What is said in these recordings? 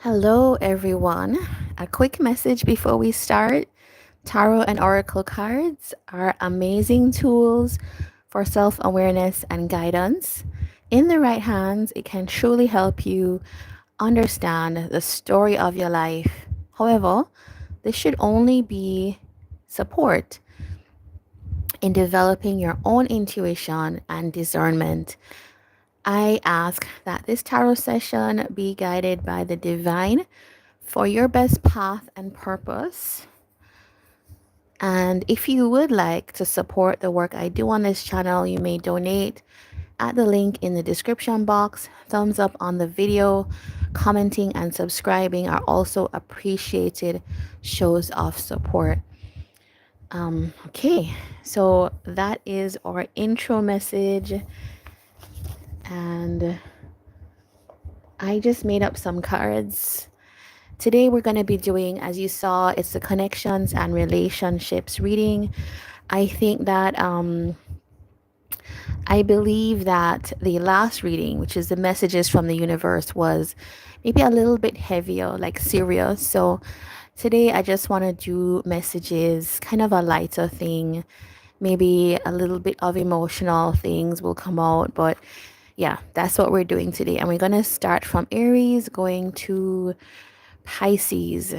Hello, everyone. A quick message before we start. Tarot and Oracle cards are amazing tools for self awareness and guidance. In the right hands, it can truly help you understand the story of your life. However, this should only be support in developing your own intuition and discernment. I ask that this tarot session be guided by the divine for your best path and purpose. And if you would like to support the work I do on this channel, you may donate at the link in the description box. Thumbs up on the video, commenting and subscribing are also appreciated shows of support. Okay, so that is our intro message, and I just made up some cards. Today we're going to be doing, as you saw, it's the connections and relationships reading. I think that I believe that the last reading, which is the messages from the universe, was maybe a little bit heavier, like serious. So today I just want to do messages, kind of a lighter thing. Maybe a little bit of emotional things will come out, but yeah, that's what we're doing today. And we're going to start from Aries going to Pisces.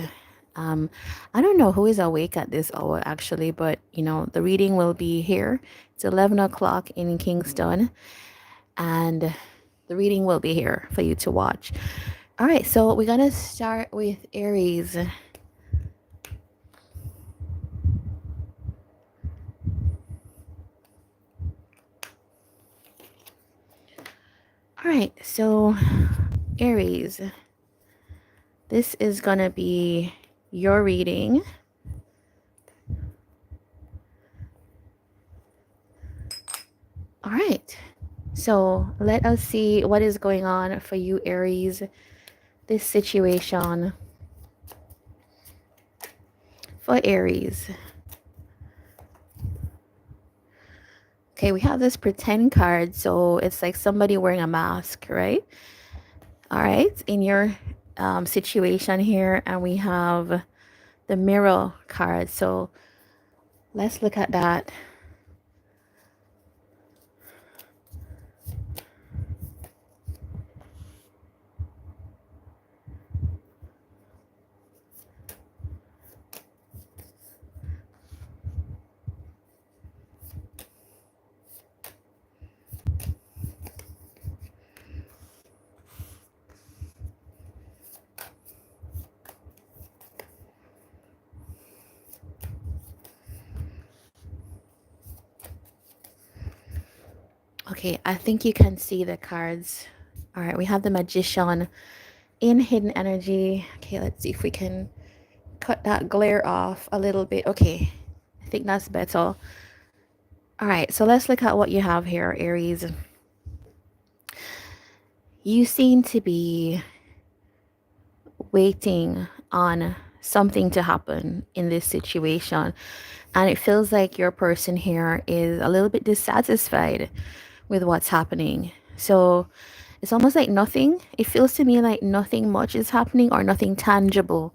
I don't know who is awake at this hour actually, but the reading will be here. It's 11 o'clock in Kingston, and the reading will be here for you to watch. All right, so we're going to start with Aries. All right, so Aries, this is going to be your reading. All right, so let us see what is going on for you, Aries, this situation for Aries. Okay, we have this pretend card, so it's like somebody wearing a mask, right? All right, in your situation here, and we have the mirror card. So let's look at that. Okay, I think you can see the cards. All right, we have the Magician in hidden energy. Okay, let's see if we can cut that glare off a little bit. Okay, I think that's better. All right, so let's look at what you have here, Aries. You seem to be waiting on something to happen in this situation, and it feels like your person here is a little bit dissatisfied with what's happening. So it's almost like nothing. It feels to me like nothing much is happening, or nothing tangible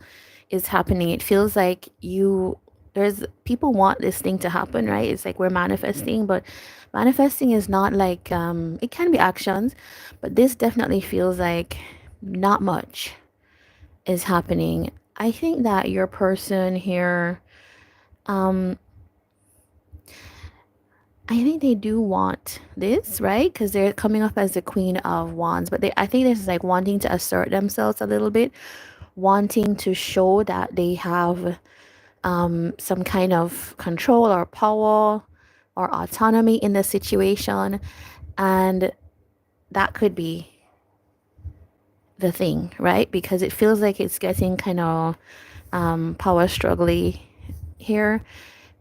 is happening. It feels like there's people want this thing to happen, right? It's like we're manifesting, but manifesting is not like it can be actions, but this definitely feels like not much is happening. I think that your person here, um I think they do want this, right? Because they're coming up as the Queen of Wands, but I think this is like wanting to assert themselves a little bit, wanting to show that they have some kind of control or power or autonomy in the situation, and that could be the thing, right? Because it feels like it's getting kind of power struggly here.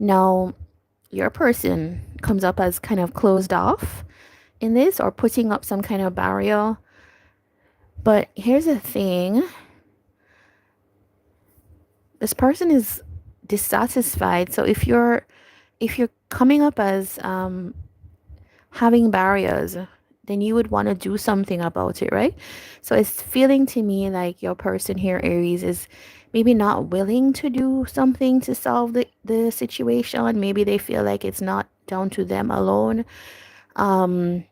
Now, your person comes up as kind of closed off in this, or putting up some kind of barrier. But here's the thing. This person is dissatisfied. So if you're coming up as having barriers then you would want to do something about it, right? So it's feeling to me like your person here, Aries, is maybe not willing to do something to solve the situation. Maybe they feel like it's not down to them alone. Um,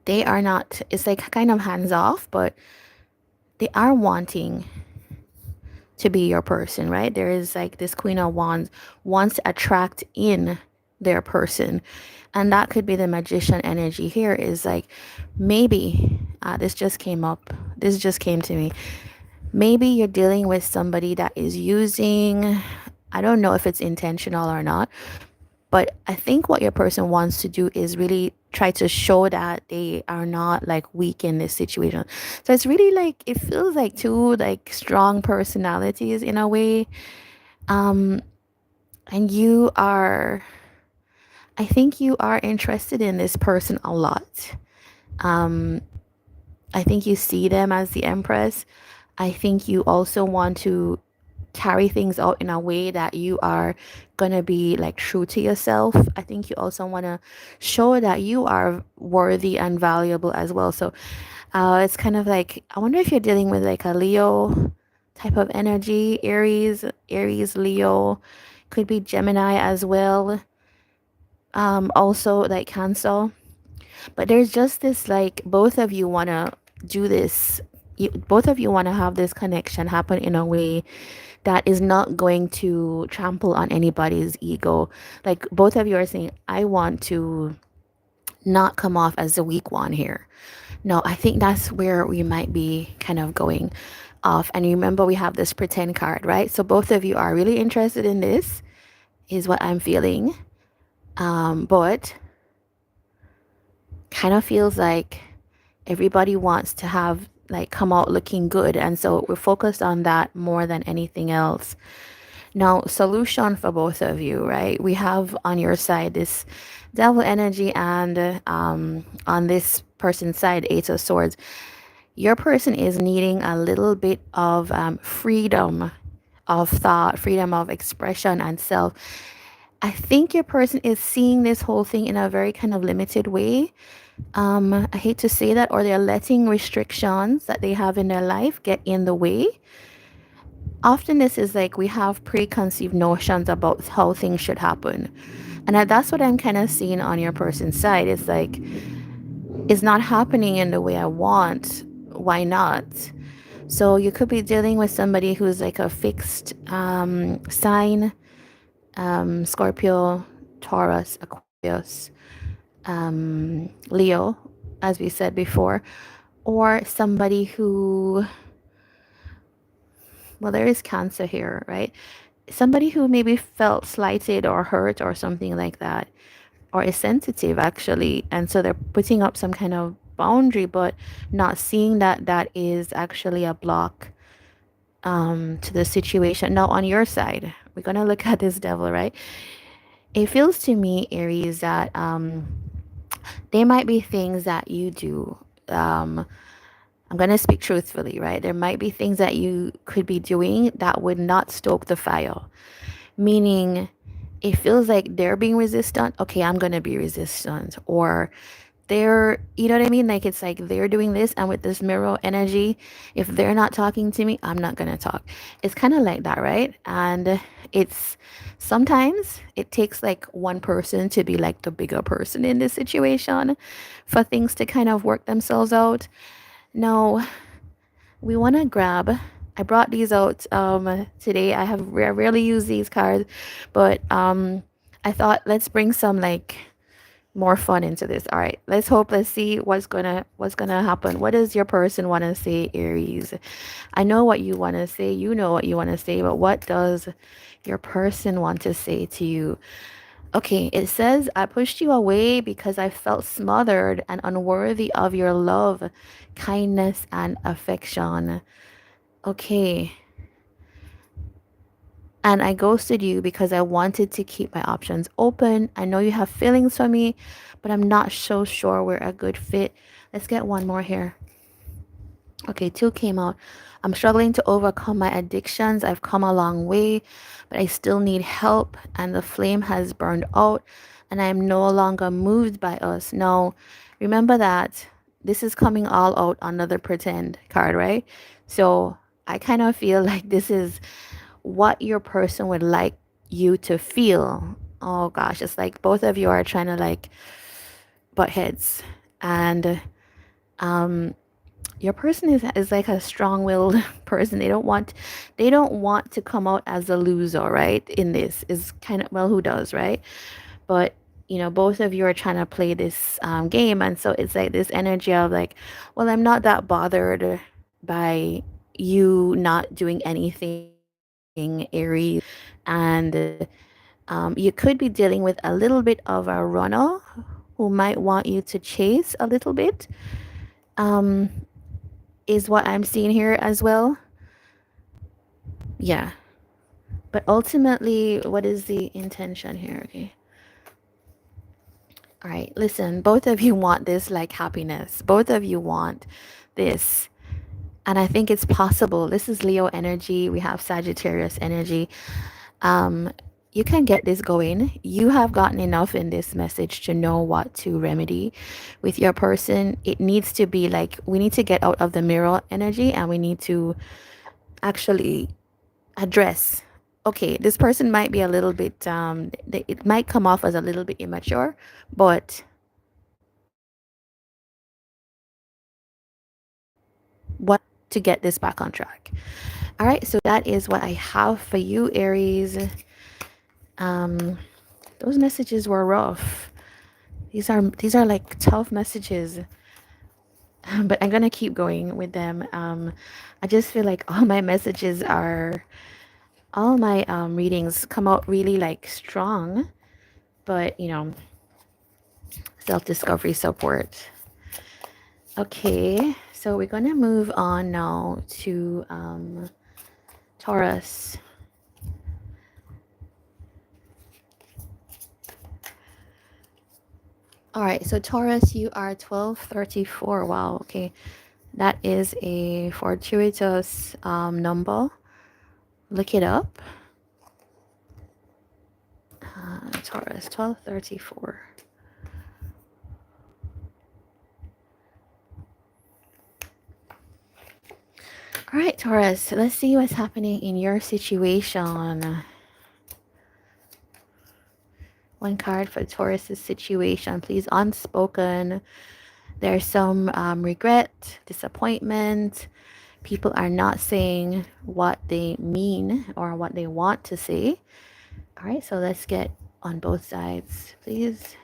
they are not, it's like kind of hands off, but they are wanting to be your person, right? There is like this Queen of Wands wants to attract in their person. And that could be the magician energy here is like maybe this just came up. This just came to me. Maybe you're dealing with somebody that is using, I don't know if it's intentional or not, but I think what your person wants to do is really try to show that they are not like weak in this situation. So it's really like it feels like two like strong personalities in a way. Um and you are, I think you are interested in this person a lot. Um I think you see them as the Empress. I think you also want to carry things out in a way that you are gonna be like true to yourself. I think you also want to show that you are worthy and valuable as well. So it's kind of like I wonder if you're dealing with like a Leo type of energy, Aries, Leo, could be Gemini as well. Also like Cancer. But there's just this like both of you want to do this. Both of you want to have this connection happen in a way that is not going to trample on anybody's ego. Like both of you are saying, I want to not come off as the weak one here. No, I think that's where we might be kind of going off. And remember, we have this pretend card, right? So both of you are really interested in this, is what I'm feeling. But kind of feels like everybody wants to have like come out looking good. And so we're focused on that more than anything else. Now, solution for both of you, right? We have on your side this devil energy, and on this person's side, Eight of Swords. Your person is needing a little bit of freedom of thought, freedom of expression and self. I think your person is seeing this whole thing in a very kind of limited way. I hate to say that, or they're letting restrictions that they have in their life get in the way. Often this is like we have preconceived notions about how things should happen. And that's what I'm kind of seeing on your person's side. It's like, it's not happening in the way I want. Why not? So you could be dealing with somebody who's like a fixed sign, Scorpio, Taurus, Aquarius, Leo, as we said before, or somebody who, well, there is Cancer here, right? Somebody who maybe felt slighted or hurt or something like that, or is sensitive actually, and so they're putting up some kind of boundary, but not seeing that that is actually a block to the situation. Now, on your side, we're gonna look at this devil, right? It feels to me, Aries, that there might be things that you do. I'm going to speak truthfully, right? There might be things that you could be doing that would not stoke the fire. Meaning, it feels like they're being resistant. Okay, I'm going to be resistant. Or they're, you know what I mean? Like it's like they're doing this, and with this mirror energy, if they're not talking to me, I'm not going to talk. It's kind of like that, right? And it's sometimes it takes like one person to be like the bigger person in this situation for things to kind of work themselves out. Now, we want to grab, I brought these out today. I rarely use these cards, but I thought let's bring some like more fun into this. All right, let's hope, let's see what's gonna happen. What does your person want to say, Aries? I know what you want to say, you know what you want to say, but what does your person want to say to you? Okay, it says, I pushed you away because I felt smothered and unworthy of your love, kindness, and affection. Okay. And I ghosted you because I wanted to keep my options open. I know you have feelings for me, but I'm not so sure we're a good fit. Let's get one more here. Okay, two came out. I'm struggling to overcome my addictions. I've come a long way, but I still need help, and the flame has burned out, and I am no longer moved by us. Now, Remember that this is coming all out under the pretend card, right? So I kind of feel like this is what your person would like you to feel. Oh gosh, it's like both of you are trying to like butt heads. And your person is like a strong-willed person. They don't want to come out as a loser, right? In this is kind of, well, who does, right? But both of you are trying to play this game, and so it's like this energy of like, well, I'm not that bothered by you not doing anything, Aries. And you could be dealing with a little bit of a runner who might want you to chase a little bit, um, is what I'm seeing here as well. Yeah. But ultimately, what is the intention here? Okay. All right. Listen, both of you want this like happiness. Both of you want this. And I think it's possible. This is Leo energy. We have Sagittarius energy. Um, you can get this going. You have gotten enough in this message to know what to remedy with your person. It needs to be like, we need to get out of the mirror energy, and we need to actually address, okay, this person might be a little bit it might come off as a little bit immature, but what to get this back on track. All right, so that is what I have for you, Aries. um those messages were rough. These are like tough messages. But I'm gonna keep going with them. I just feel like all my readings come out really like strong, but self-discovery support. Okay, so we're gonna move on now to Taurus. All right, so Taurus, you are 1234. Wow, okay. That is a fortuitous number. Look it up. Taurus, 1234. All right, Taurus, let's see what's happening in your situation. One card for Taurus's situation, please. Unspoken. There's some regret, disappointment. People are not saying what they mean or what they want to say. All right, so let's get on both sides, please.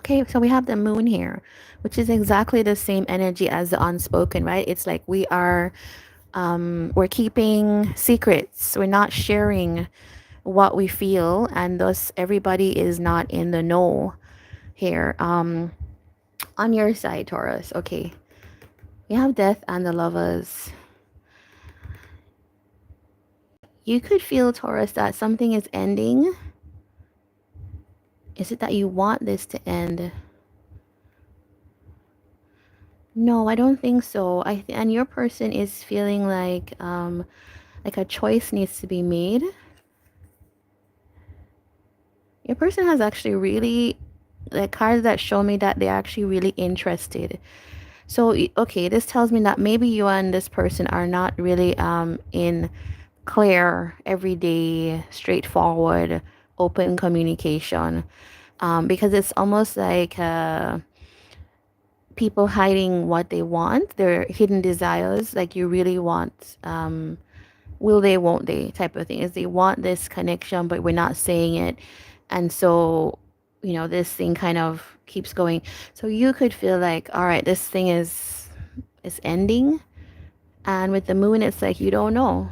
Okay, so we have the moon here, which is exactly the same energy as the unspoken, right? It's like we're keeping secrets. We're not sharing what we feel, and thus everybody is not in the know here. On your side, Taurus, okay, we have death and the lovers. You could feel, Taurus, that something is ending. Is it that you want this to end? No, I don't think so. And your person is feeling like a choice needs to be made. Your person has actually really, like, cards that show me that they're actually really interested. So okay, this tells me that maybe you and this person are not really in clear, everyday, straightforward, open communication, because it's almost like people hiding what they want, their hidden desires. Like, you really want, will they, won't they type of thing. Is they want this connection, but we're not saying it. And so, this thing kind of keeps going. So you could feel like, all right, this thing is ending. And with the moon, it's like, you don't know.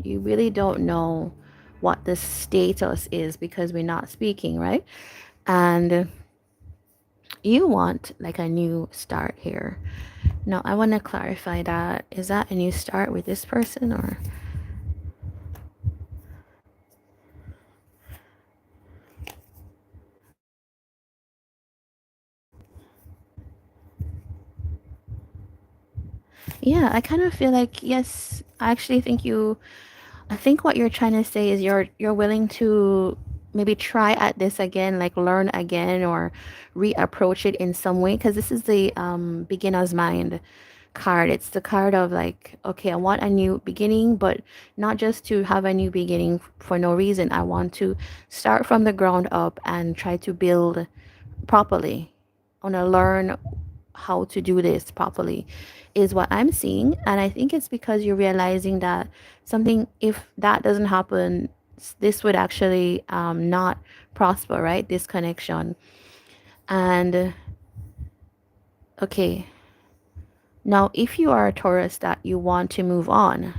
You really don't know what the status is because we're not speaking, right? And You want like a new start here. Now, I want to clarify that. Is that a new start with this person or? Yeah, I kind of feel like, yes, I actually think I think what you're trying to say is you're willing to maybe try at this again, like learn again or reapproach it in some way, because this is the beginner's mind card. It's the card of like, okay, I want a new beginning, but not just to have a new beginning for no reason. I want to start from the ground up and try to build properly. I want to learn how to do this properly is what I'm seeing. And I think it's because you're realizing that something, if that doesn't happen, this would actually not prosper, right? This connection. And okay, now if you are a Taurus that you want to move on,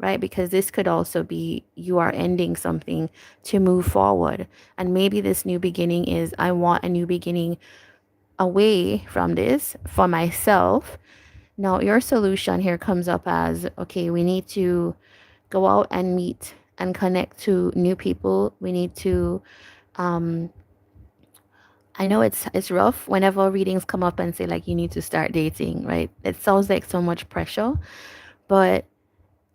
right? Because this could also be you are ending something to move forward. And maybe this new beginning is I want a new beginning away from this for myself. Now, your solution here comes up as okay, we need to go out and meet and connect to new people. We need to, um, I know it's rough whenever readings come up and say like you need to start dating, right? It sounds like so much pressure, but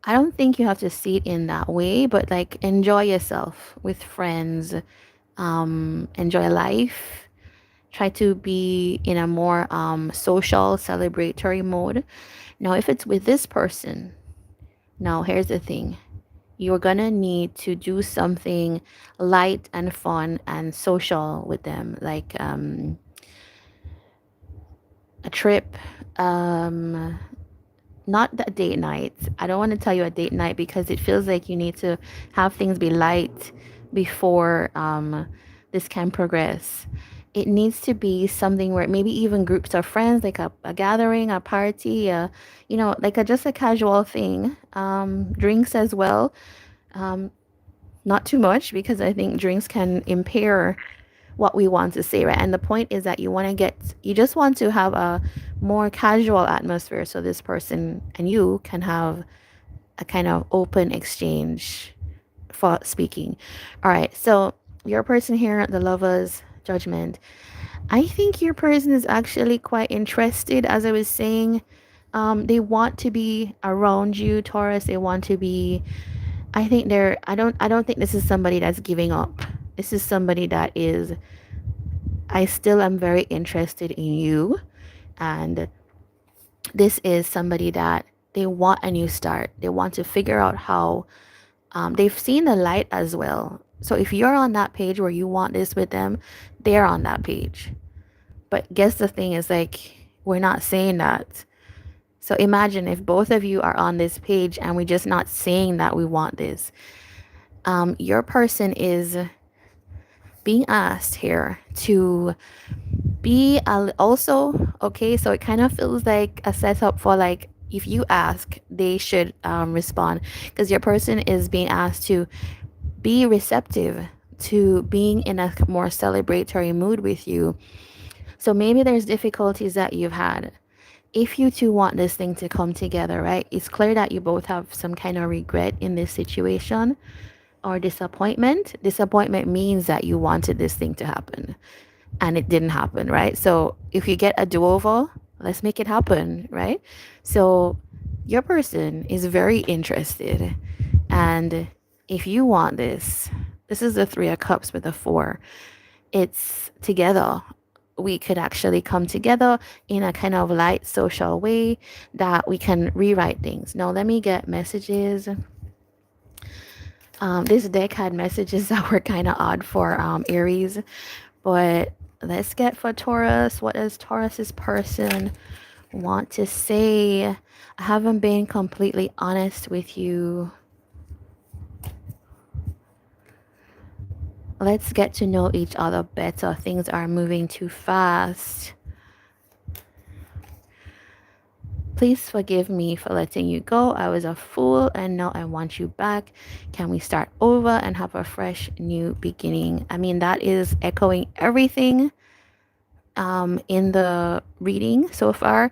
I don't think you have to see it in that way, but like enjoy yourself with friends, enjoy life. Try to be in a more social, celebratory mode. Now, if it's with this person, now here's the thing. You're gonna need to do something light and fun and social with them, like a trip, um, not a date night. I don't want to tell you a date night because it feels like you need to have things be light before this can progress. It needs to be something where maybe even groups of friends, like a gathering, a party, like just a casual thing. Drinks as well. Um, Not too much because I think drinks can impair what we want to say, right? And the point is that you just want to have a more casual atmosphere so this person and you can have a kind of open exchange for speaking. All right, so your person here, the Lovers, Judgment. I think your person is actually quite interested, as I was saying. They want to be around you, Taurus. They want to be. I think they're. I don't think this is somebody that's giving up. This is somebody that is. I still am very interested in you, and this is somebody that they want a new start. They want to figure out how. They've seen the light as well. So if you're on that page where you want this with them, they're on that page. But guess the thing is like we're not saying that. So imagine if both of you are on this page and we're just not saying that we want this. Your person is being asked here to be also okay. So it kind of feels like a setup for like if you ask, they should respond because your person is being asked to be receptive to being in a more celebratory mood with you. So maybe there's difficulties that you've had. If you two want this thing to come together, right? It's clear that you both have some kind of regret in this situation or disappointment. Disappointment means that you wanted this thing to happen and it didn't happen, right? So if you get a do-over, let's make it happen, right? So your person is very interested. And if you want this is the Three of Cups with a Four. It's together. We could actually come together in a kind of light social way that we can rewrite things. Now, let me get messages. This deck had messages that were kind of odd for Aries, but let's get for Taurus. What does Taurus's person want to say? I haven't been completely honest with you. Let's get to know each other better. Things are moving too fast. Please forgive me for letting you go. I was a fool and now I want you back. Can we start over and have a fresh new beginning? I mean, that is echoing everything in the reading so far.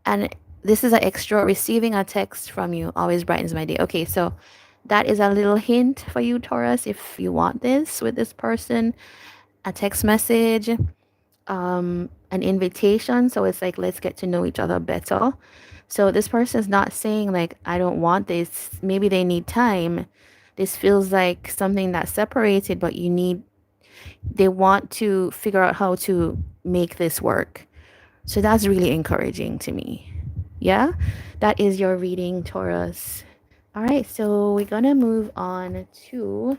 And this is an extra. Receiving a text from you always brightens my day. Okay, so that is a little hint for you, Taurus, if you want this with this person. A text message, an invitation. So it's like, let's get to know each other better. So this person is not saying like, I don't want this. Maybe they need time. This feels like something that's separated, but they want to figure out how to make this work. So that's really encouraging to me. Yeah, that is your reading, Taurus. All right, so we're gonna move on to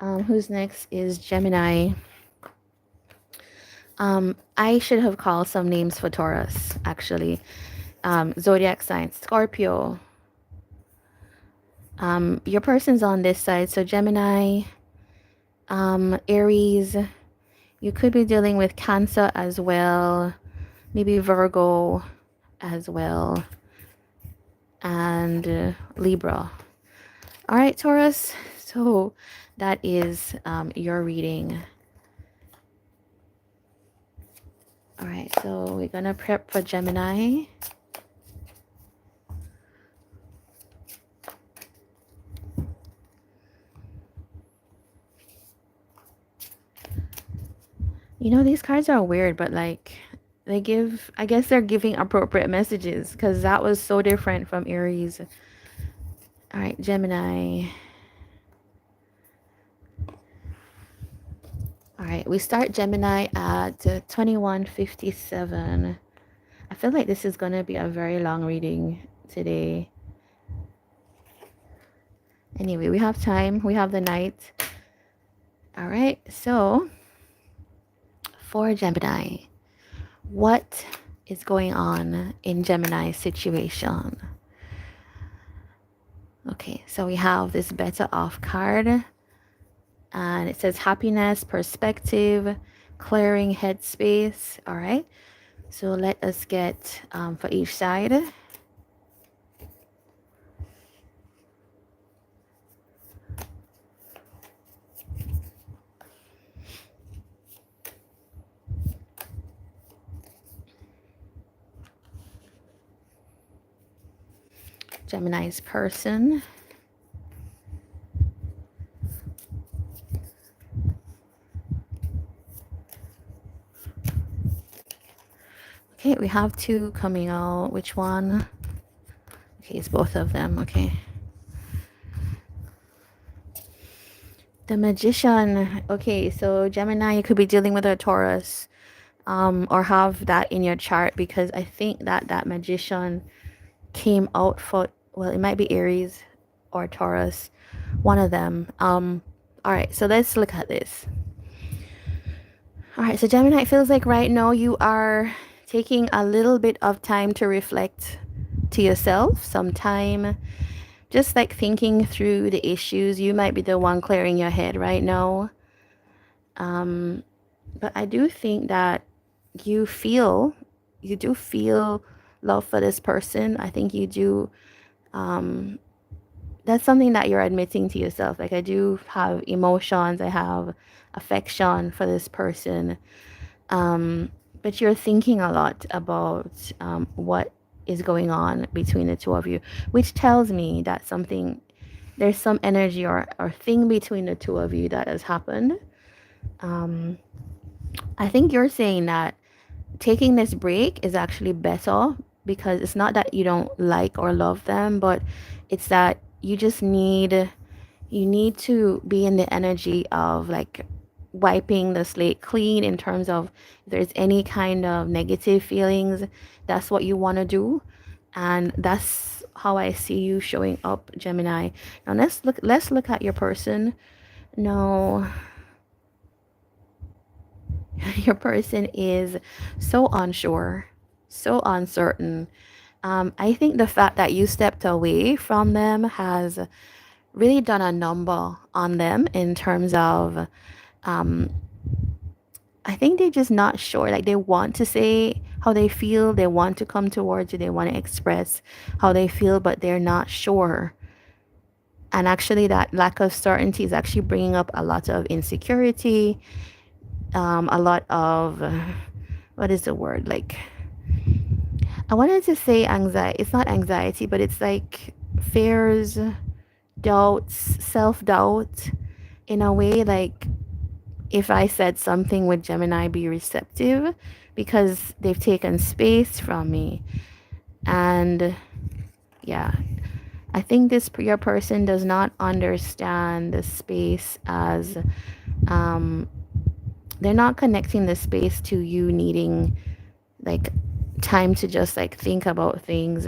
who's next is Gemini. I should have called some names for Taurus, actually. Zodiac sign, Scorpio. Your person's on this side, so Gemini, Aries. You could be dealing with Cancer as well, maybe Virgo as well, and Libra. All right, Taurus. So that is your reading. All right, so we're gonna prep for Gemini. You know, these cards are weird, but like they give, I guess they're giving appropriate messages because that was so different from Aries. All right, Gemini. All right, we start Gemini at 21:57. I feel like this is going to be a very long reading today. Anyway, we have time. We have the night. All right, so for Gemini, what is going on in Gemini's situation? Okay, so we have this better off card. And it says happiness, perspective, clearing headspace. All right. So let us get for each side. Gemini's person. Okay, we have two coming out. Which one? Okay, it's both of them. Okay. The Magician. Okay, so Gemini, you could be dealing with a Taurus or have that in your chart because I think that Magician came out for, well, it might be Aries or Taurus, one of them. All right, so let's look at this. All right, so Gemini, it feels like right now you are taking a little bit of time to reflect to yourself, some time just like thinking through the issues. You might be the one clearing your head right now. But I do think that you do feel love for this person. I think you do. That's something that you're admitting to yourself. Like, I do have emotions, I have affection for this person. But you're thinking a lot about what is going on between the two of you, which tells me that there's some energy or thing between the two of you that has happened. I think you're saying that taking this break is actually better because it's not that you don't like or love them, but it's that you just need to be in the energy of like wiping the slate clean in terms of if there's any kind of negative feelings. That's what you want to do, and that's how I see you showing up, Gemini. Now let's look at your person. No. Your person is so unsure, so uncertain. I think the fact that you stepped away from them has really done a number on them in terms of, I think they're just not sure. Like, they want to say how they feel, they want to come towards you, they want to express how they feel, but they're not sure. And actually, that lack of certainty is actually bringing up a lot of insecurity, a lot of what is the word? Like, I wanted to say anxiety. It's not anxiety, but it's like fears, doubts, self-doubt in a way. Like, if I said something, would Gemini be receptive? Because they've taken space from me. And yeah, I think this your person does not understand the space as um, they're not connecting the space to you needing like time to just like think about things.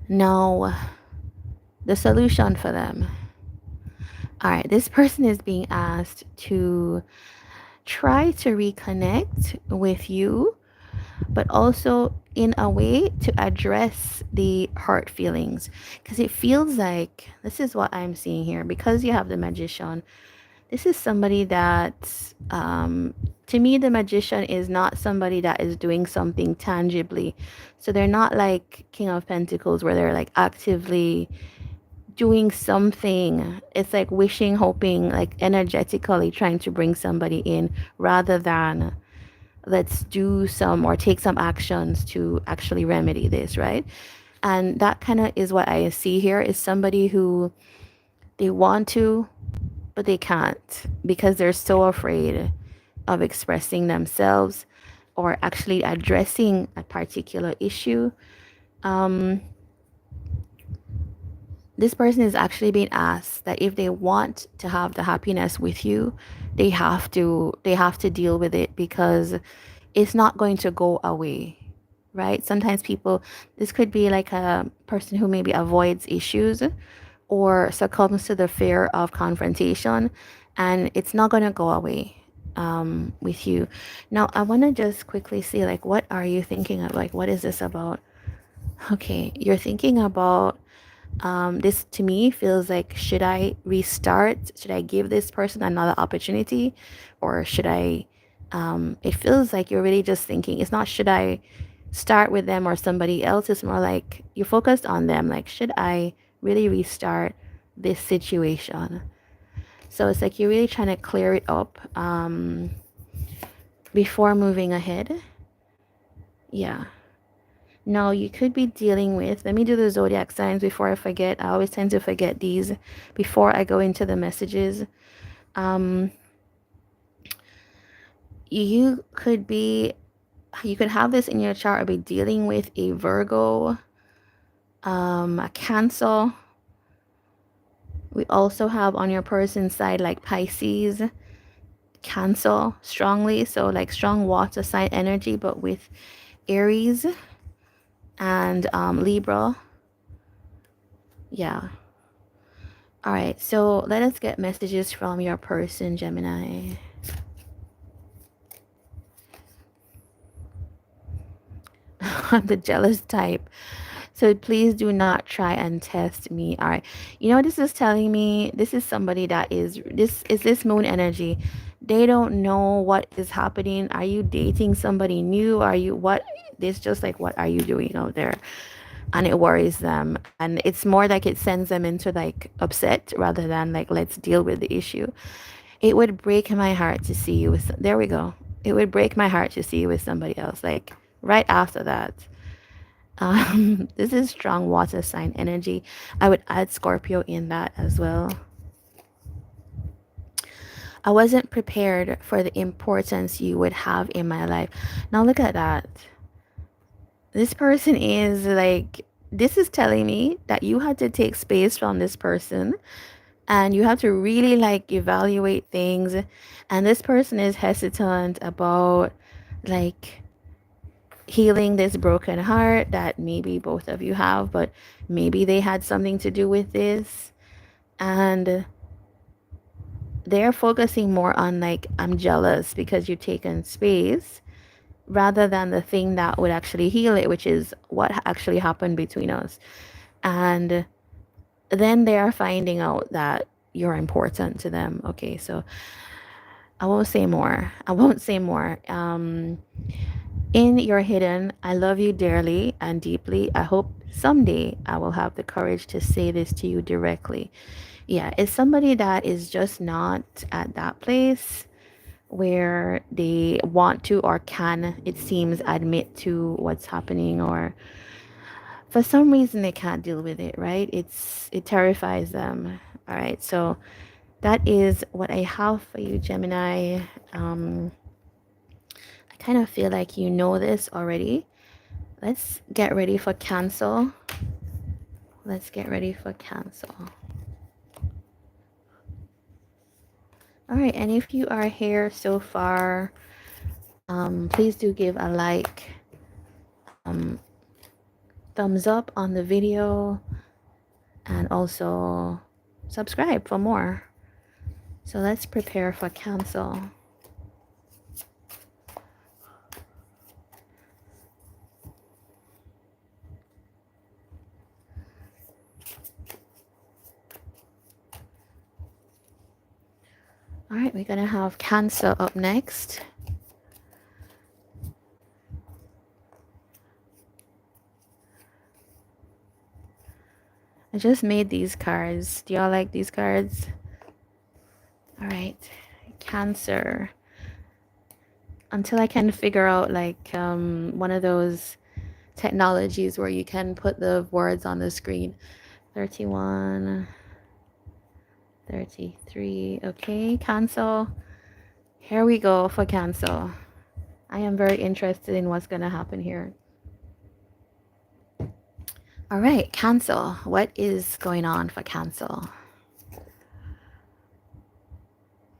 No, the solution for them. All right, this person is being asked to try to reconnect with you, but also in a way to address the hurt feelings. Because it feels like this is what I'm seeing here. Because you have the magician, this is somebody that, to me, the magician is not somebody that is doing something tangibly. So they're not like King of Pentacles where they're like actively doing something. It's like wishing, hoping, like energetically trying to bring somebody in rather than let's do some or take some actions to actually remedy this, right? And that kind of is what I see here is somebody who they want to, but they can't because they're so afraid of expressing themselves or actually addressing a particular issue. Um, this person is actually being asked that if they want to have the happiness with you, they have to deal with it because it's not going to go away, right? Sometimes people, this could be like a person who maybe avoids issues or succumbs to the fear of confrontation, and it's not going to go away with you. Now, I want to just quickly see, like, what are you thinking of? Like, what is this about? Okay, you're thinking about this to me feels like, should I restart? Should I give this person another opportunity? Or should I, it feels like you're really just thinking, it's not should I start with them or somebody else. It's more like you're focused on them. Like, should I really restart this situation? So it's like you're really trying to clear it up before moving ahead. Yeah. No, you could be dealing with, let me do the zodiac signs before I forget. I always tend to forget these before I go into the messages. Um, you could be, you could have this in your chart or be dealing with a Virgo, a Cancer. We also have on your person's side like Pisces, Cancer strongly. So like strong water sign energy, but with Aries and Libra. Yeah. All right, so let us get messages from your person, Gemini. I'm the jealous type. So please do not try and test me. All right. You know what this is telling me? This is somebody that is, this moon energy. They don't know what is happening. Are you dating somebody new? Are you what? This just like, what are you doing out there? And it worries them. And it's more like it sends them into like upset rather than like, let's deal with the issue. It would break my heart to see you with, there we go. It would break my heart to see you with somebody else. Like right after that. This is strong water sign energy. I would add Scorpio in that as well. I wasn't prepared for the importance you would have in my life. Now look at that. This person is like, this is telling me that you had to take space from this person and you have to really like evaluate things. And this person is hesitant about like healing this broken heart that maybe both of you have, but maybe they had something to do with this. And they're focusing more on like, I'm jealous because you've taken space rather than the thing that would actually heal it, which is what actually happened between us. And then they are finding out that you're important to them. Okay, so I won't say more. I won't say more. In your hidden, I love you dearly and deeply. I hope someday I will have the courage to say this to you directly. Yeah, it's somebody that is just not at that place where they want to or can, it seems, admit to what's happening, or for some reason they can't deal with it, right? It terrifies them. All right, so that is what I have for you, Gemini. I kind of feel like you know this already. Let's get ready for Cancer. Let's get ready for Cancer. All right, and if you are here so far, please do give a like, thumbs up on the video, and also subscribe for more. So let's prepare for Cancer. All right, we're gonna have Cancer up next. I just made these cards. Do y'all like these cards? All right, Cancer. Until I can figure out like one of those technologies where you can put the words on the screen. 31, 33. Okay, Cancer. Here we go for Cancer. I am very interested in what's going to happen here. All right, Cancer. What is going on for Cancer?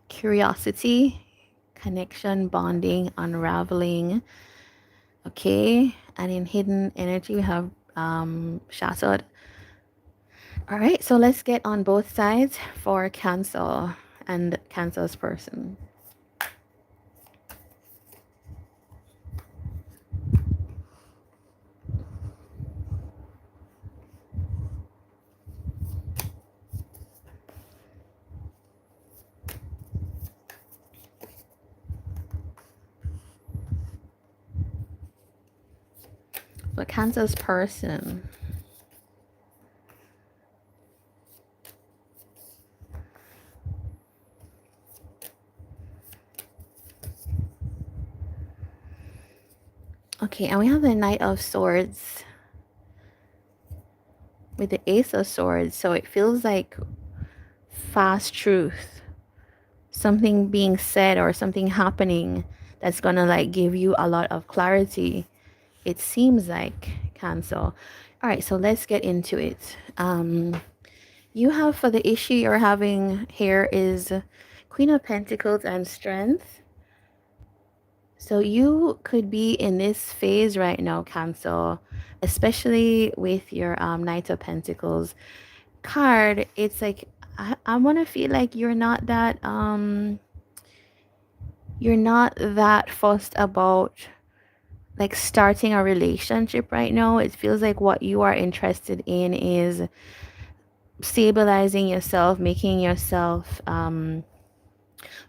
Curiosity, connection, bonding, unraveling. Okay, and in hidden energy we have shattered. All right, so let's get on both sides for Cancer and Cancer's person. For Cancer's person. Okay, and we have the Knight of Swords with the Ace of Swords. So it feels like fast truth. Something being said or something happening that's gonna like give you a lot of clarity. It seems like, Cancer. All right, so let's get into it. You have, for the issue you're having here, is Queen of Pentacles and Strength. So you could be in this phase right now, Cancer, especially with your Knight of Pentacles card. It's like I want to feel like you're not that fussed about like starting a relationship right now. It feels like what you are interested in is stabilizing yourself, making yourself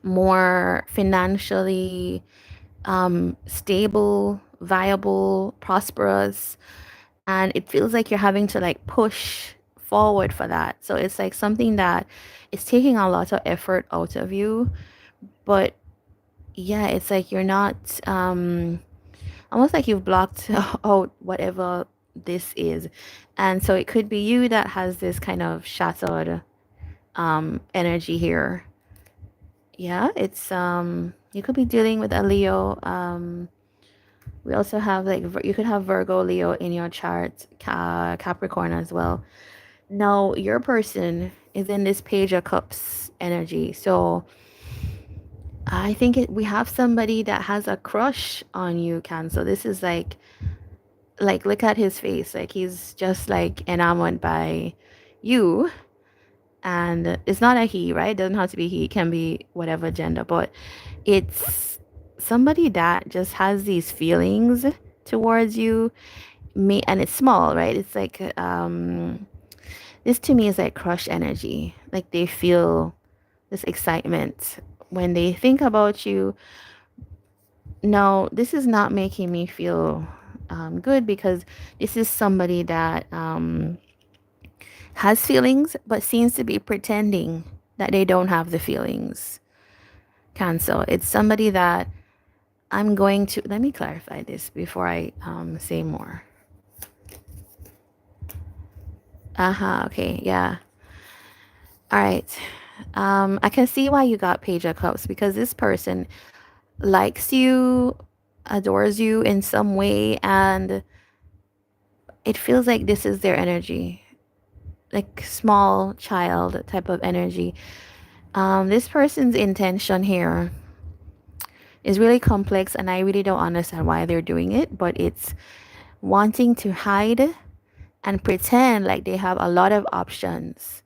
more financially stable, viable, prosperous, and it feels like you're having to like push forward for that. So it's like something that is taking a lot of effort out of you, but yeah, it's like you're not almost like you've blocked out whatever this is. And so it could be you that has this kind of shattered energy here. Yeah, it's you could be dealing with a Leo. We also have like you could have Virgo, Leo in your chart, Capricorn as well. Now your person is in this Page of Cups energy, so I think we have somebody that has a crush on you, Cancer. This is like look at his face, like he's just like enamored by you. And it's not a he, right? It doesn't have to be he, it can be whatever gender, but it's somebody that just has these feelings towards you. And it's small, right? It's like this to me is like crush energy. Like they feel this excitement when they think about you. No, this is not making me feel good, because this is somebody that has feelings but seems to be pretending that they don't have the feelings. Cancer. It's somebody that I'm going to, let me clarify this before I say more. Okay, yeah. All right. I can see why you got Page of Cups, because this person likes you, adores you in some way, and it feels like this is their energy, like small child type of energy. This person's intention here is really complex, and I really don't understand why they're doing it, but it's wanting to hide and pretend like they have a lot of options.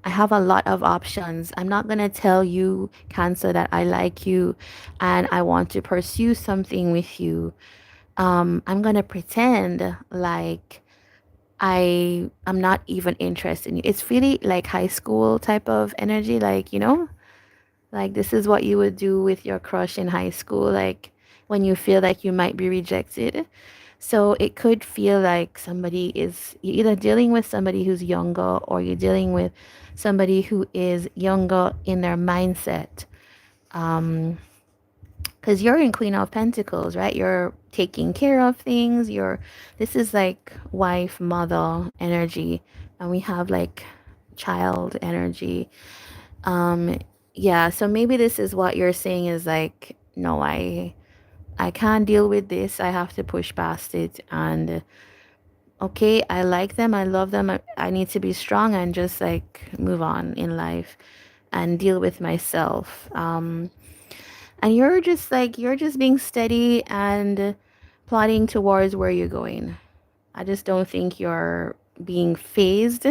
I have a lot of options. I'm not going to tell you, Cancer, that I like you and I want to pursue something with you. I'm going to pretend like I'm not even interested in you. It's really like high school type of energy, like, like this is what you would do with your crush in high school, like when you feel like you might be rejected. So it could feel like you're either dealing with somebody who's younger, or you're dealing with somebody who is younger in their mindset. Because you're in Queen of Pentacles, right? You're taking care of things. This is like wife, mother energy. And we have like child energy. Um, yeah, so maybe this is what you're saying is like, no, I can't deal with this. I have to push past it. And okay, I like them, I love them. I need to be strong and just like move on in life and deal with myself. And you're just being steady and plotting towards where you're going. I just don't think you're being phased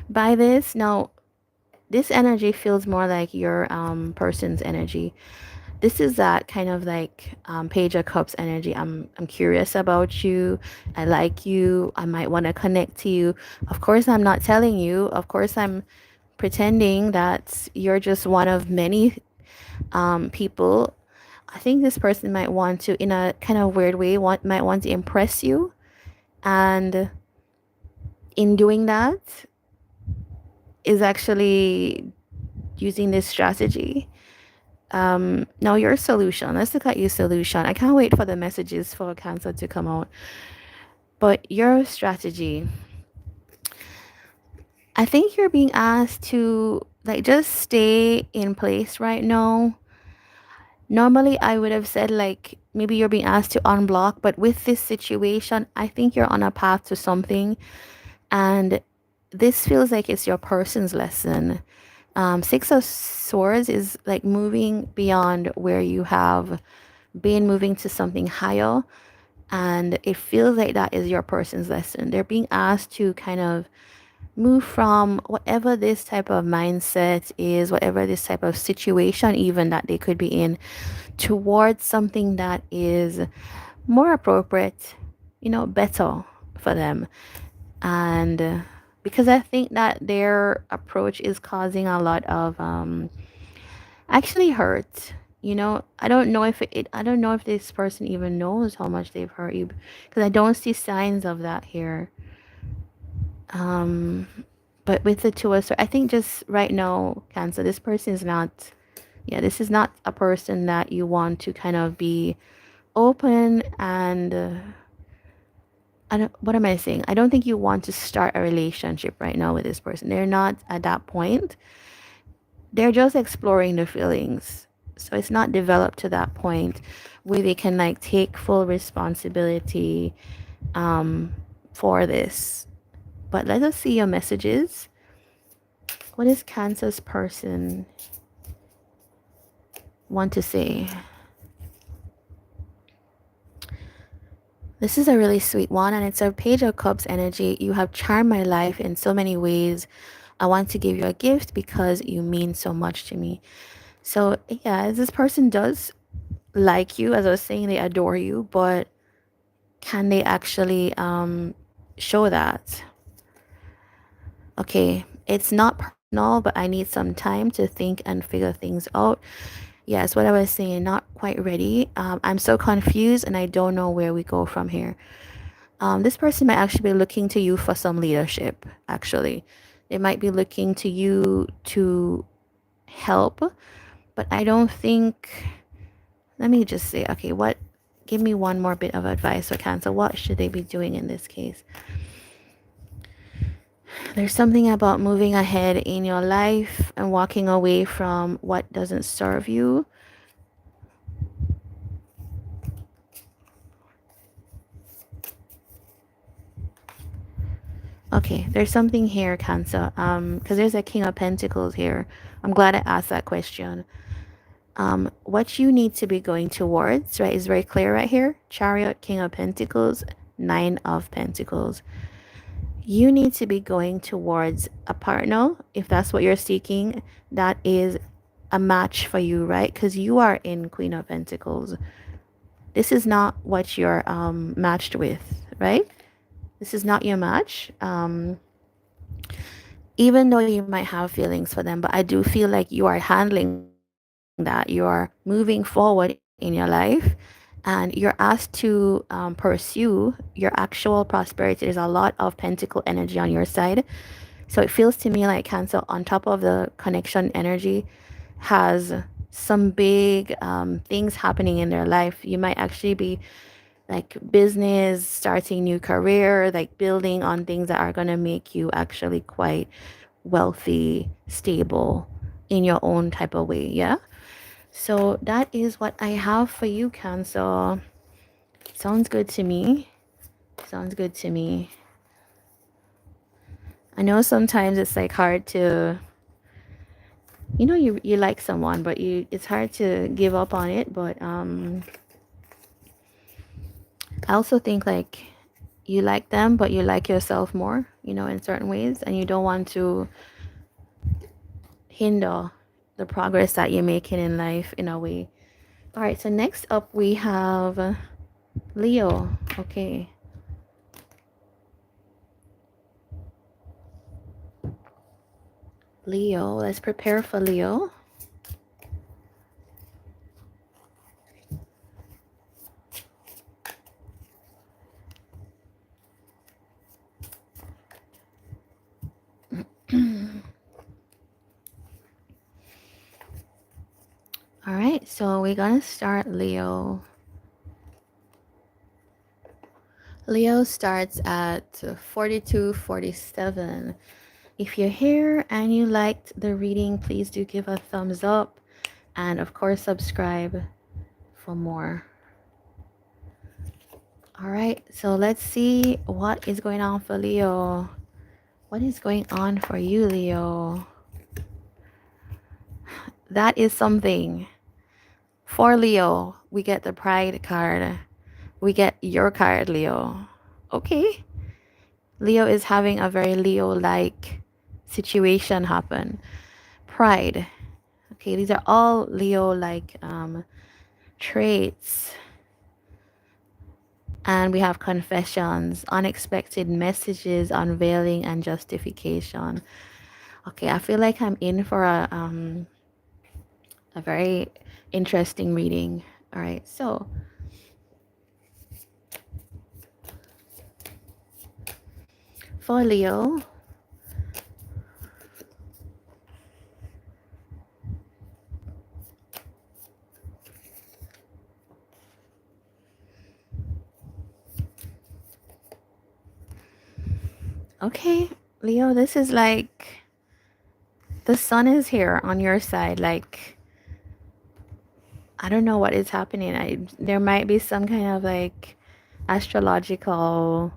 by this. Now, this energy feels more like your person's energy. This is that kind of like Page of Cups energy. I'm curious about you. I like you. I might want to connect to you. Of course, I'm not telling you. Of course, I'm pretending that you're just one of many people. I think this person might want to, in a kind of weird way, might want to impress you. And in doing that, is actually using this strategy. Now your solution. Let's look at your solution. I can't wait for the messages for Cancer to come out. But your strategy. I think you're being asked to like just stay in place right now. Normally I would have said like maybe you're being asked to unblock, but with this situation, I think you're on a path to something, and this feels like it's your person's lesson. Six of Swords is like moving beyond where you have been, moving to something higher. And it feels like that is your person's lesson. They're being asked to kind of move from whatever this type of mindset is, whatever this type of situation even that they could be in, towards something that is more appropriate, better for them. And because I think that their approach is causing a lot of actually hurt. I don't know if this person even knows how much they've hurt you, because I don't see signs of that here. But with the Two of Swords, I think just right now, Cancer, this person is not, yeah, this is not a person that you want to kind of be open and what am I saying? I don't think you want to start a relationship right now with this person. They're not at that point. They're just exploring the feelings. So it's not developed to that point where they can like take full responsibility for this. But let us see your messages. What does Cancer's person want to say? This is a really sweet one, and it's a Page of Cups energy. You have charmed my life in so many ways. I want to give you a gift because you mean so much to me. So yeah, this person does like you. As I was saying, they adore you, but can they actually show that? Okay, it's not personal, but I need some time to think and figure things out. Yes, what I was saying, not quite ready. I'm so confused and I don't know where we go from here. This person might actually be looking to you for some leadership, actually. They might be looking to you to help But I don't think, let me just say, okay, give me one more bit of advice for Cancer. What should they be doing in this case? There's something about moving ahead in your life and walking away from what doesn't serve you. Okay, there's something here, Cancer. Because there's a King of Pentacles here. I'm glad I asked that question. What you need to be going towards, right, is very clear right here. Chariot, King of Pentacles, Nine of Pentacles. You need to be going towards a partner, if that's what you're seeking, that is a match for you, right? Because you are in Queen of Pentacles. This is not what you're matched with, right? This is not your match. Even though you might have feelings for them, but I do feel like you are handling that. You are moving forward in your life and you're asked to pursue your actual prosperity. There's a lot of pentacle energy on your side. So it feels to me like Cancer, on top of the connection energy, has some big things happening in their life. You might actually be like business, starting new career, like building on things that are going to make you actually quite wealthy, stable in your own type of way. Yeah. So that is what I have for you, Cancer. Sounds good to me. Sounds good to me. I know sometimes it's like hard to, you know, you like someone, but it's hard to give up on it. But I also think like you like them, but you like yourself more, you know, in certain ways, and you don't want to hinder the progress that you're making in life in a way. All right, so next up we have Leo. Okay. Leo, let's prepare for Leo. All right, so we're gonna start Leo. Leo starts at 4247. If you're here and you liked the reading, please do give a thumbs up and of course subscribe for more. All right, so let's see what is going on for Leo. What is going on for you, Leo? That is something. For Leo, we get the Pride card. We get your card, Leo. Okay. Leo is having a very Leo-like situation happen. Pride. Okay, these are all Leo-like traits. And we have confessions, unexpected messages, unveiling, and justification. Okay, I feel like I'm in for a very interesting reading. All right, so for Leo, okay, Leo, this is like the sun is here on your side. Like, I don't know what is happening. There might be some kind of like astrological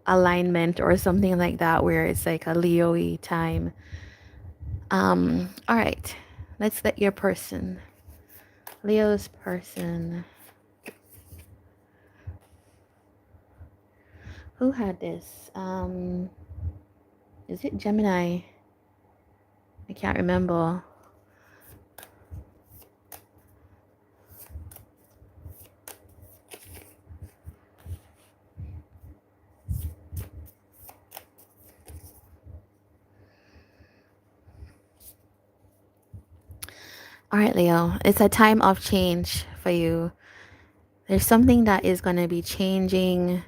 alignment or something like that where it's like a Leo-y time. All right, let's let your person, Leo's person. Who had this? Is it Gemini? I can't remember. All right, Leo, it's a time of change for you. There's something that is going to be changing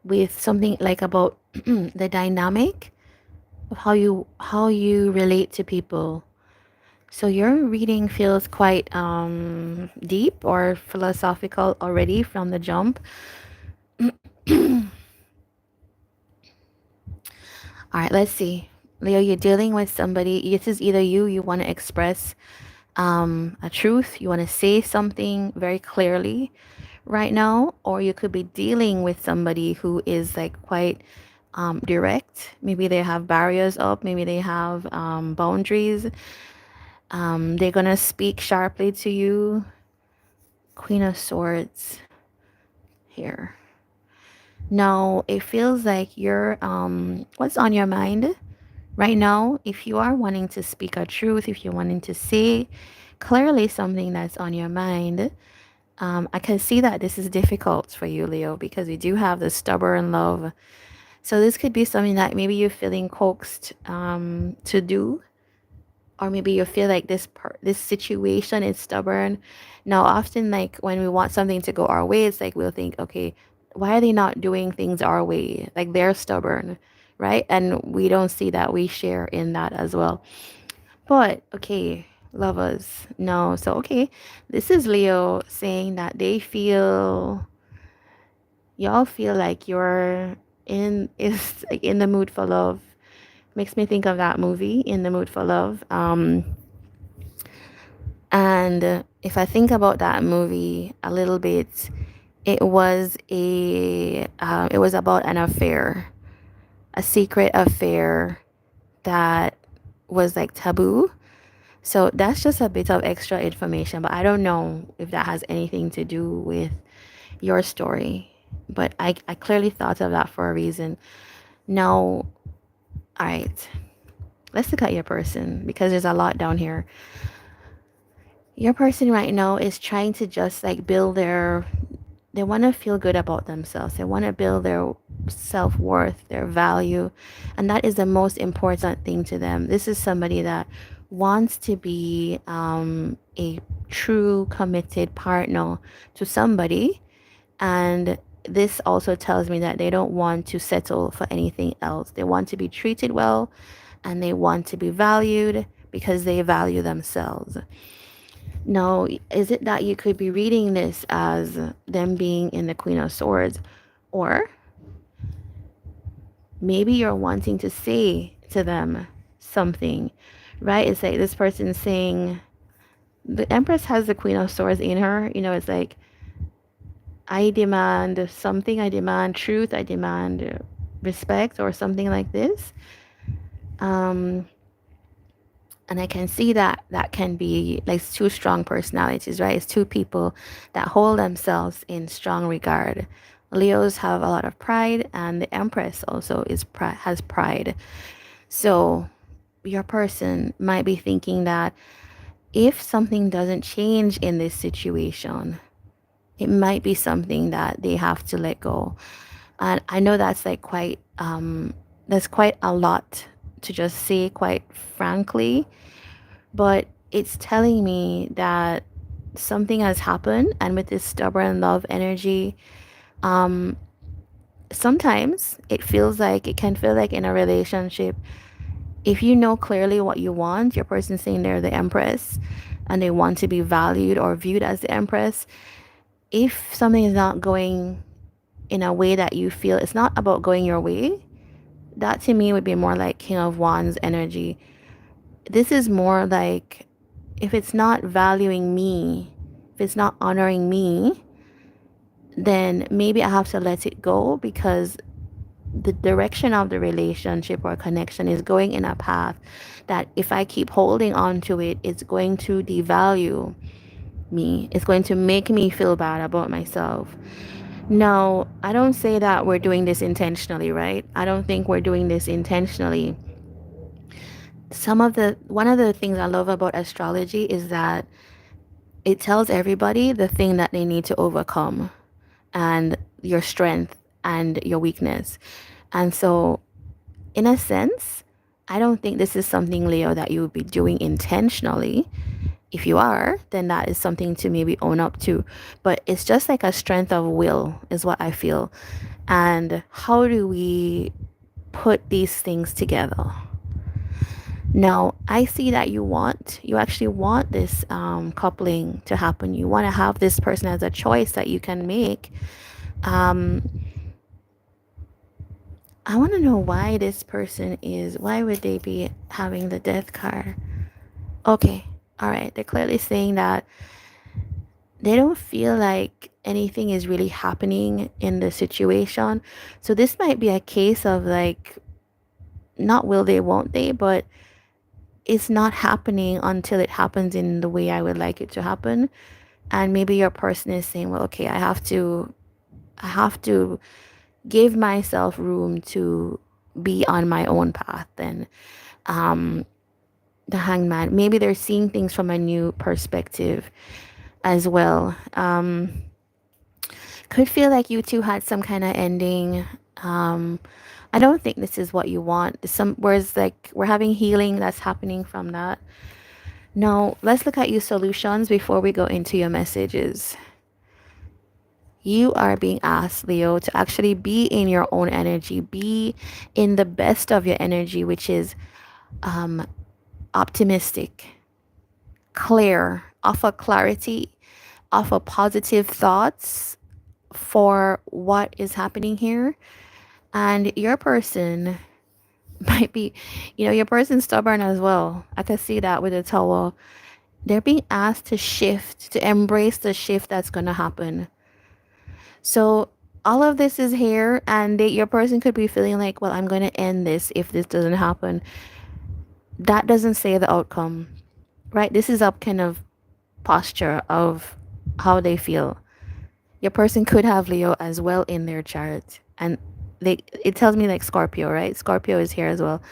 with something like about the dynamic of how you relate to people, So your reading feels quite deep or philosophical already from the jump. All right, let's see. Leo, you're dealing with somebody. This is either you want to express a truth, you want to say something very clearly right now, or you could be dealing with somebody who is like quite direct. Maybe they have barriers up, maybe they have boundaries. They're going to speak sharply to you. Queen of Swords here. Now, it feels like you're, what's on your mind right now? If you are wanting to speak a truth, if you're wanting to say clearly something that's on your mind, I can see that this is difficult for you, Leo, because we do have the stubborn love. So this could be something that maybe you're feeling coaxed to do, or maybe you feel like this situation is stubborn. Now, often, like when we want something to go our way, it's like we'll think, okay, why are they not doing things our way? Like they're stubborn, right? And we don't see that we share in that as well. But okay, lovers, no. So okay, this is Leo saying that y'all feel like you're in is like in the mood for love. Makes me think of that movie, In the Mood for Love. And if I think about that movie a little bit, it was about an affair, a secret affair that was like taboo. So that's just a bit of extra information, but I don't know if that has anything to do with your story. But I clearly thought of that for a reason. Now, all right, let's look at your person because there's a lot down here. Your person right now is trying to just like they want to feel good about themselves. They want to build their self-worth, their value, and that is the most important thing to them. This is somebody that wants to be a true committed partner to somebody, and this also tells me that they don't want to settle for anything else. They want to be treated well, and they want to be valued because they value themselves. Now, is it that you could be reading this as them being in the Queen of Swords? Or maybe you're wanting to say to them something, right? It's like this person saying, the Empress has the Queen of Swords in her. You know, it's like, I demand something, I demand truth, I demand respect, or something like this. And I can see that that can be like two strong personalities, right? It's two people that hold themselves in strong regard. Leos have a lot of pride, and the Empress also has pride. So your person might be thinking that if something doesn't change in this situation, it might be something that they have to let go. And I know that's like that's quite a lot to just say, quite frankly, but it's telling me that something has happened. And with this stubborn love energy, sometimes it can feel like in a relationship, if you know clearly what you want, your person saying they're the Empress and they want to be valued or viewed as the Empress, if something is not going in a way that you feel, it's not about going your way, that to me would be more like King of Wands energy. This is more like, if it's not valuing me, if it's not honoring me, then maybe I have to let it go, because the direction of the relationship or connection is going in a path that if I keep holding on to it, it's going to devalue me. It's going to make me feel bad about myself. No, I don't say that we're doing this intentionally, right? I don't think we're doing this intentionally. One of the things I love about astrology is that it tells everybody the thing that they need to overcome, and your strength and your weakness. And so, in a sense, I don't think this is something, Leo, that you would be doing intentionally. If you are, then that is something to maybe own up to. But it's just like a strength of will, is what I feel. And how do we put these things together? Now, I see that you actually want this coupling to happen. You want to have this person as a choice that you can make. Um, I want to know why this person why would they be having the death card? Okay, all right. They're clearly saying that they don't feel like anything is really happening in the situation. So this might be a case of like, not will they, won't they, but it's not happening until it happens in the way I would like it to happen. And maybe your person is saying, well, okay, I have to give myself room to be on my own path. And um, the hangman, maybe they're seeing things from a new perspective as well. Could feel like you two had some kind of ending. Um, I don't think this is what you want. Whereas like we're having healing that's happening from that. Now let's look at your solutions before we go into your messages. You are being asked, Leo, to actually be in your own energy, be in the best of your energy, which is optimistic, clear, offer clarity, offer positive thoughts for what is happening here. And your person might be, your person's stubborn as well. I can see that with the tower. They're being asked to shift, to embrace the shift that's going to happen. So all of this is here, and your person could be feeling like, well, I'm going to end this if this doesn't happen. That doesn't say the outcome, right? This is a kind of posture of how they feel. Your person could have Leo as well in their chart, and it tells me like Scorpio, right? Scorpio is here as well,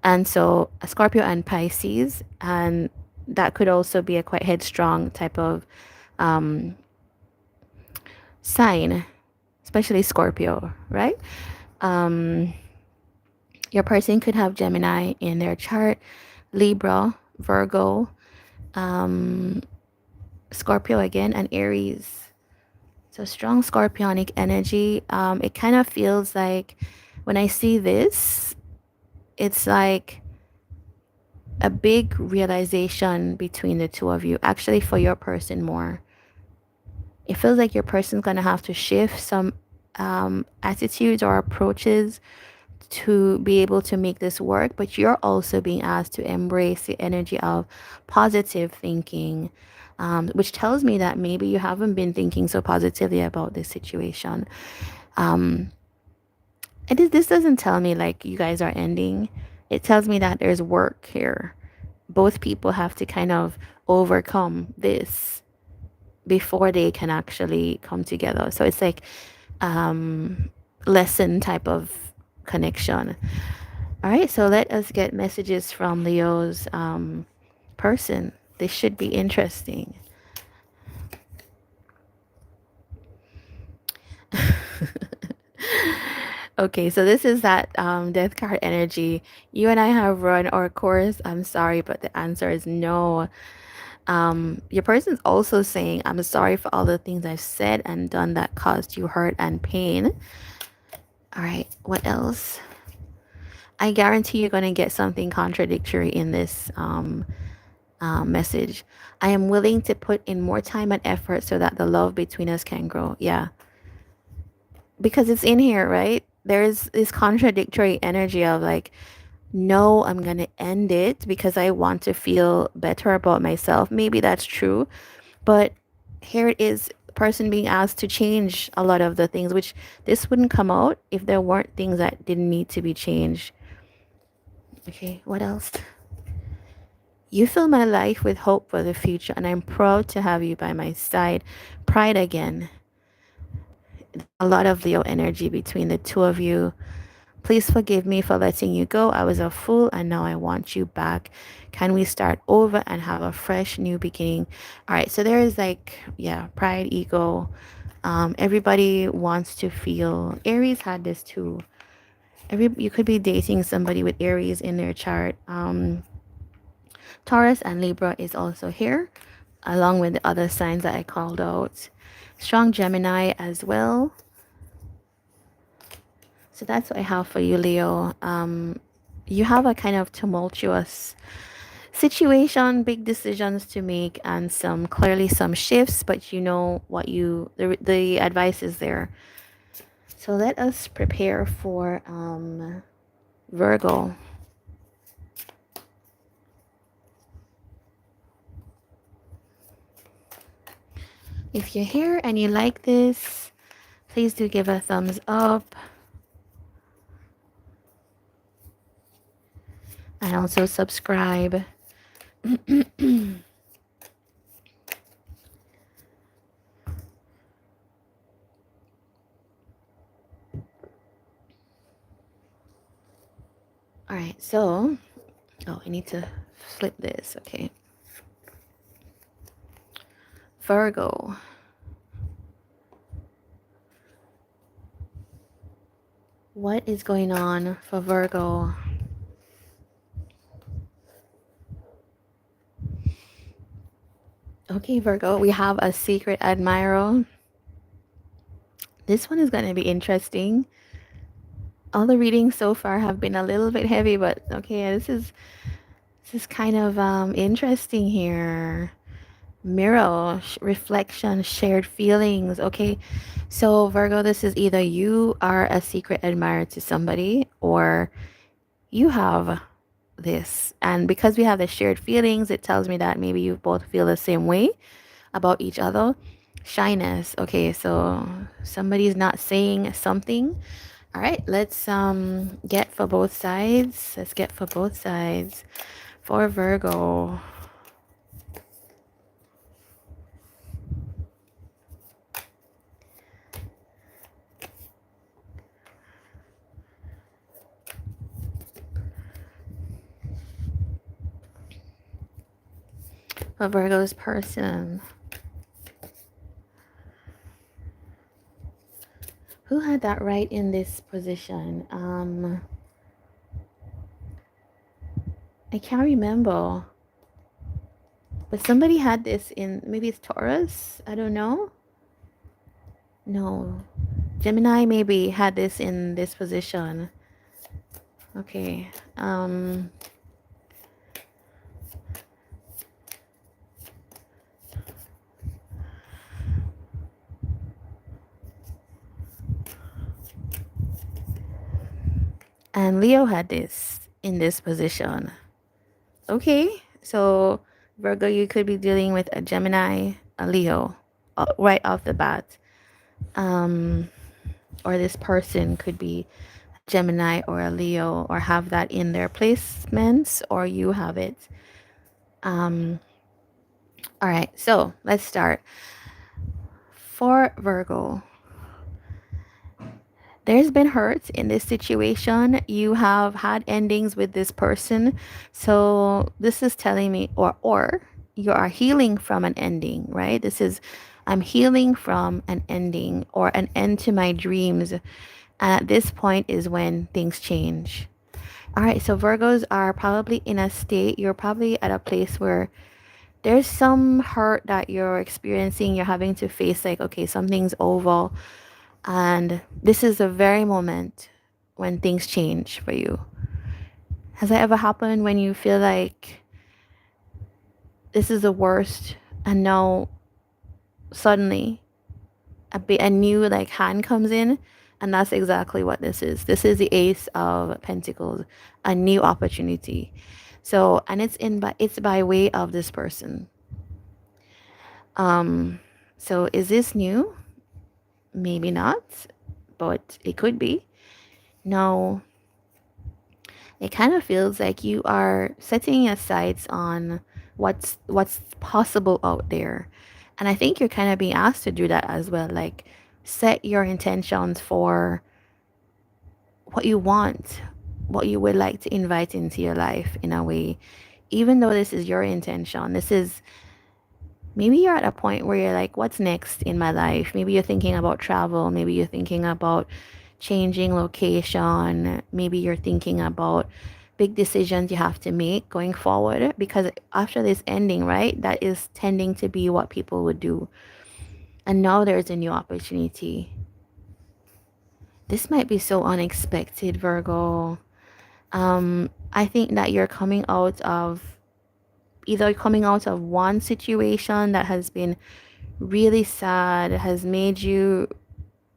and so a Scorpio and Pisces, and that could also be a quite headstrong type of sign, especially Scorpio, right? Um, your person could have Gemini in their chart, Libra, Virgo, Scorpio again, and Aries. So strong scorpionic energy. It kind of feels like when I see this, it's like a big realization between the two of you, actually for your person more. It feels like your person's going to have to shift some attitudes or approaches to be able to make this work, but you're also being asked to embrace the energy of positive thinking, which tells me that maybe you haven't been thinking so positively about this situation. This doesn't tell me like you guys are ending. It tells me that there's work here. Both people have to kind of overcome this before they can actually come together. So it's like lesson type of connection. All right, so let us get messages from Leo's person. This should be interesting. Okay, so this is that death card energy. You and I have run our course. I'm sorry, but the answer is no. Your person's also saying, I'm sorry for all the things I've said and done that caused you hurt and pain. All right, what else? I guarantee you're going to get something contradictory in this message. I am willing to put in more time and effort so that the love between us can grow. Yeah. Because it's in here, right? There's this contradictory energy of like, no, I'm going to end it because I want to feel better about myself. Maybe that's true. But here it is, person being asked to change a lot of the things, which this wouldn't come out if there weren't things that didn't need to be changed. Okay, what else? You fill my life with hope for the future, and I'm proud to have you by my side. Pride again. A lot of Leo energy between the two of you. Please forgive me for letting you go. I was a fool, and now I want you back. Can we start over and have a fresh new beginning? All right, so there is like, yeah, pride, ego. Everybody wants to feel. Aries had this too. You could be dating somebody with Aries in their chart. Taurus and Libra is also here, along with the other signs that I called out. Strong Gemini as well. So that's what I have for you, Leo. you have a kind of tumultuous situation, big decisions to make, and clearly some shifts, but you know what the advice is there. So let us prepare for Virgo. If you're here and you like this, please do give a thumbs up. And also subscribe. All right, so, oh, I need to flip this, okay. Virgo. What is going on for Virgo? Okay, Virgo, we have a secret admirer. This one is going to be interesting. All the readings so far have been a little bit heavy, but okay, this is kind of interesting here. Mirror, reflection, shared feelings. Okay, so Virgo, this is either you are a secret admirer to somebody or you have this. And because we have the shared feelings, it tells me that maybe you both feel the same way about each other. Shyness. Okay, so somebody's not saying something. All right, let's get for both sides. Let's get for both sides for Virgo. For Virgo's person. Who had that right in this position? I can't remember. But somebody had this in, maybe it's Taurus? I don't know. No. Gemini maybe had this in this position. Okay. And Leo had this in this position. Okay. So Virgo, you could be dealing with a Gemini, a Leo, right off the bat. Or this person could be Gemini or a Leo, or have that in their placements, or you have it. All right, so let's start. For Virgo, there's been hurt in this situation. You have had endings with this person. So this is telling me, or you are healing from an ending, right? This is, I'm healing from an ending or an end to my dreams. And at this point is when things change. All right, so Virgos are probably in a state, you're probably at a place where there's some hurt that you're experiencing. You're having to face like, okay, something's over. And this is the very moment when things change for you. Has that ever happened when you feel like this is the worst and now suddenly a new like hand comes in? And that's exactly what this is. This is the Ace of Pentacles, a new opportunity. So, and it's by way of this person. So is this new? Maybe not, but it could be. No, it kind of feels like you are setting your sights on what's possible out there. And I think you're kind of being asked to do that as well. Like, set your intentions for what you want, what you would like to invite into your life in a way. Even though this is your intention, this is, maybe you're at a point where you're like, what's next in my life? Maybe you're thinking about travel. Maybe you're thinking about changing location. Maybe you're thinking about big decisions you have to make going forward, because after this ending, right, that is tending to be what people would do. And now there's a new opportunity. This might be so unexpected, Virgo. I think that you're coming out of either coming out of one situation that has been really sad, has made you,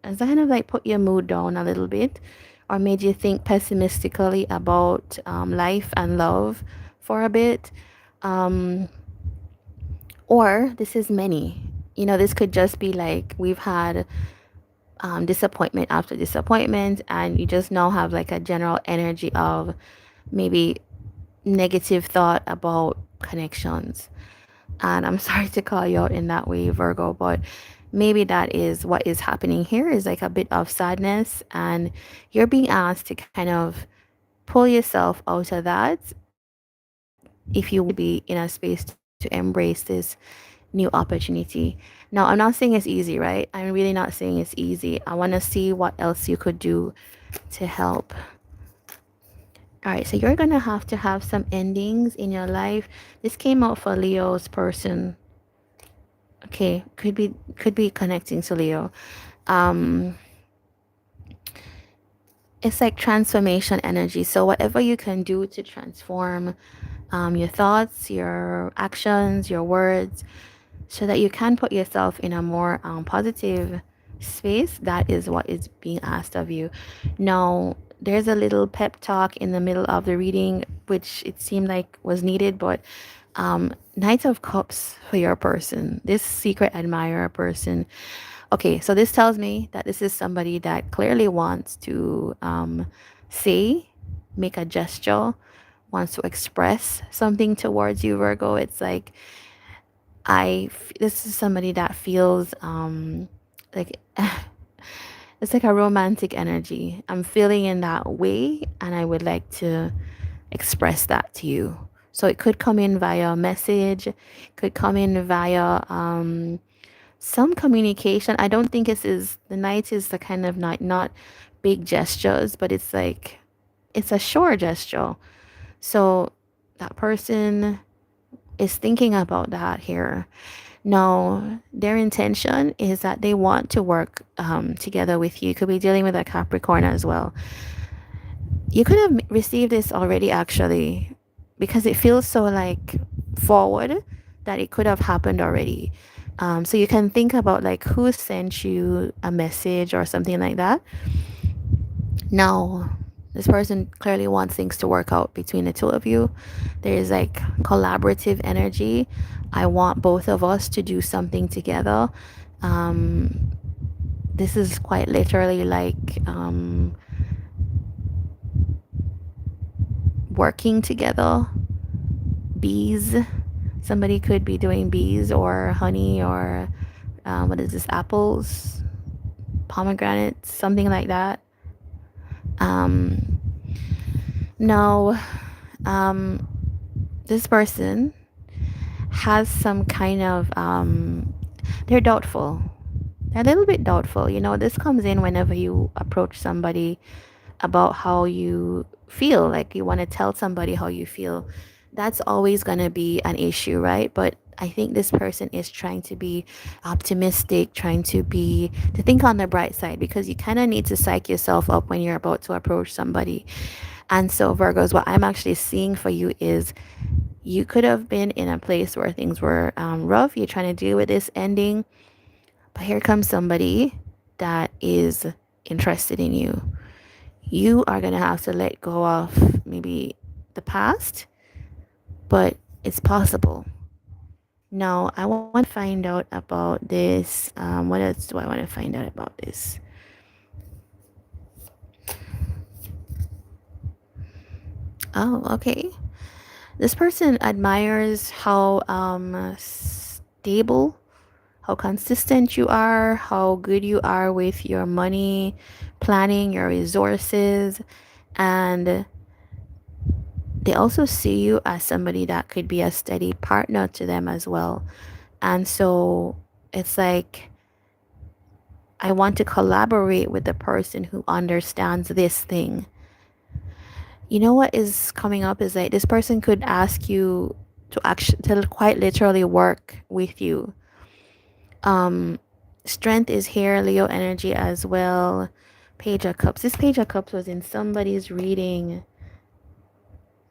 has kind of like put your mood down a little bit, or made you think pessimistically about life and love for a bit. Um, or this is many. You know, this could just be like we've had disappointment after disappointment, and you just now have like a general energy of maybe negative thought about connections. And I'm sorry to call you out in that way, Virgo, but maybe that is what is happening here is like a bit of sadness, and you're being asked to kind of pull yourself out of that if you want to be in a space to embrace this new opportunity. Now, I'm not saying it's easy, right? I'm really not saying it's easy. I want to see what else you could do to help. All right, so you're going to have some endings in your life. This came out for Leo's person. Okay, could be connecting to Leo. Um it's like transformation energy. So whatever you can do to transform your thoughts, your actions, your words, so that you can put yourself in a more positive space, that is what is being asked of you. Now, there's a little pep talk in the middle of the reading, which it seemed like was needed, but Knight of Cups for your person, this secret admirer person. Okay, so this tells me that this is somebody that clearly wants to say, make a gesture, wants to express something towards you, Virgo. It's like this is somebody that feels like it's like a romantic energy. I'm feeling in that way, and I would like to express that to you. So it could come in via message, could come in via some communication. I don't think the night is the kind of night, not big gestures, but it's like it's a short gesture. So that person is thinking about that here. No, their intention is that they want to work together with you. Could be dealing with a Capricorn as well. You could have received this already, actually, because it feels so like forward that it could have happened already. So you can think about like who sent you a message or something like that. Now, this person clearly wants things to work out between the two of you. There is like collaborative energy. I want both of us to do something together. Um, this is quite literally like working together. Bees. Somebody could be doing bees or honey or what is this? Apples, pomegranates, something like that. Um, no, this person has some kind of they're doubtful. They're a little bit doubtful. You know, this comes in whenever you approach somebody about how you feel, like you want to tell somebody how you feel. That's always going to be an issue, right? But I think this person is trying to be optimistic, trying to think on the bright side, because you kind of need to psych yourself up when you're about to approach somebody. And so, Virgos, what I'm actually seeing for you is you could have been in a place where things were rough. You're trying to deal with this ending, but here comes somebody that is interested in you. You are going to have to let go of maybe the past, but it's possible. Now, I want to find out about this. What else do I want to find out about this? Oh, okay. This person admires how stable, how consistent you are, how good you are with your money, planning your resources, and they also see you as somebody that could be a steady partner to them as well. And so it's like, I want to collaborate with the person who understands this thing. You know what is coming up is like this person could ask you to actually to quite literally work with you. Strength is here, Leo energy as well. Page of Cups. This Page of Cups was in somebody's reading.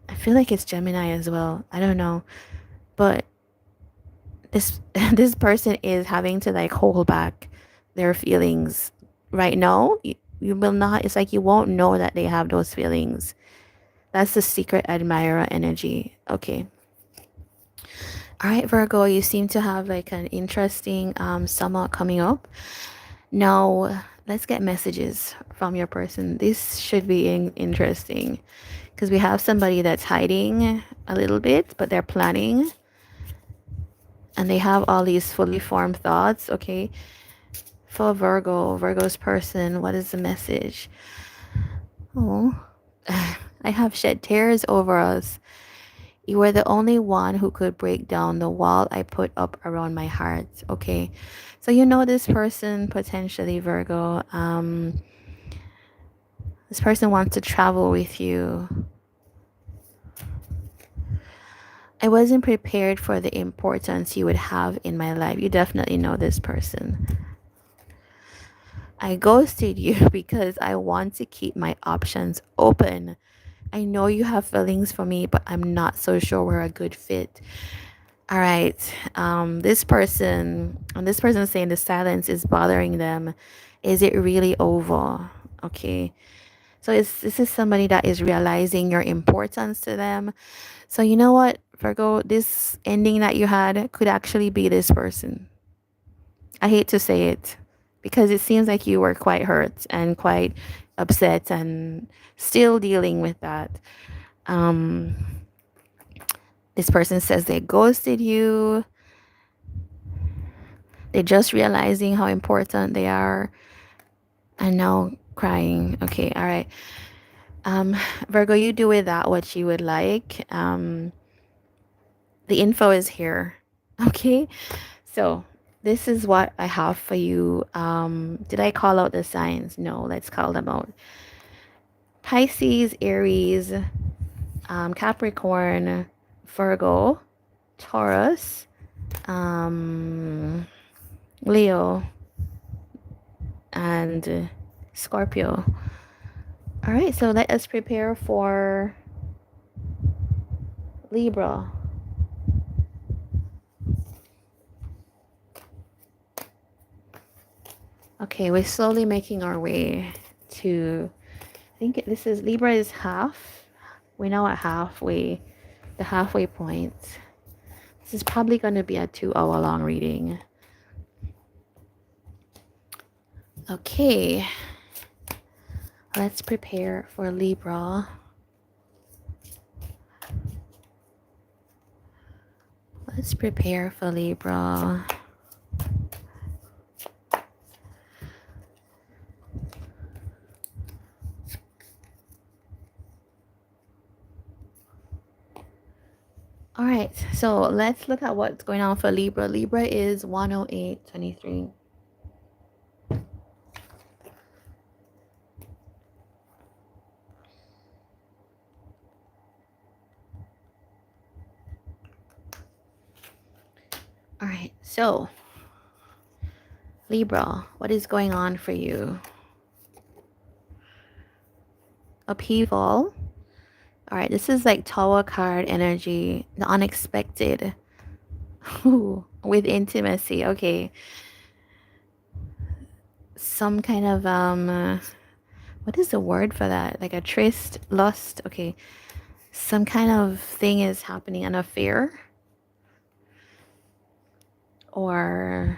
I feel like it's Gemini as well. I don't know. But this this person is having to like hold back their feelings right now. You will not, it's like you won't know that they have those feelings. That's the secret admirer energy. Okay. All right, Virgo, you seem to have like an interesting summer coming up. Now, let's get messages from your person. This should be interesting because we have somebody that's hiding a little bit, but they're planning and they have all these fully formed thoughts. Okay. For Virgo's person, what is the message? Oh, I have shed tears over us. You were the only one who could break down the wall I put up around my heart. Okay. So you know this person potentially, Virgo. This person wants to travel with you. I wasn't prepared for the importance you would have in my life. You definitely know this person. I ghosted you because I want to keep my options open. I know you have feelings for me, but I'm not so sure we're a good fit. All right. This person, and this person is saying the silence is bothering them. Is it really over? Okay. So this is somebody that is realizing your importance to them. So you know what, Virgo, this ending that you had could actually be this person. I hate to say it because it seems like you were quite hurt and quite upset and still dealing with that. Um, this person says they ghosted you. They're just realizing how important they are and now crying. Okay, all right. Virgo, you do with that what you would like. The info is here. Okay, so this is what I have for you. Did I call out the signs? No, let's call them out. Pisces, Aries, Capricorn, Virgo, Taurus, Leo, and Scorpio. All right, so let us prepare for Libra. Okay, we're slowly making our way to, I think this is, Libra is half. We're now at halfway, the halfway point. This is probably going to be a 2-hour long reading. Okay, let's prepare for Libra. Let's prepare for Libra. All right, so let's look at what's going on for Libra. Libra is 108.23. All right, so Libra, what is going on for you? Upheaval. All right, this is like Tower card energy, the unexpected. Ooh, with intimacy. Okay. Some kind of what is the word for that? Like a tryst, lust. Okay. Some kind of thing is happening, an affair. Or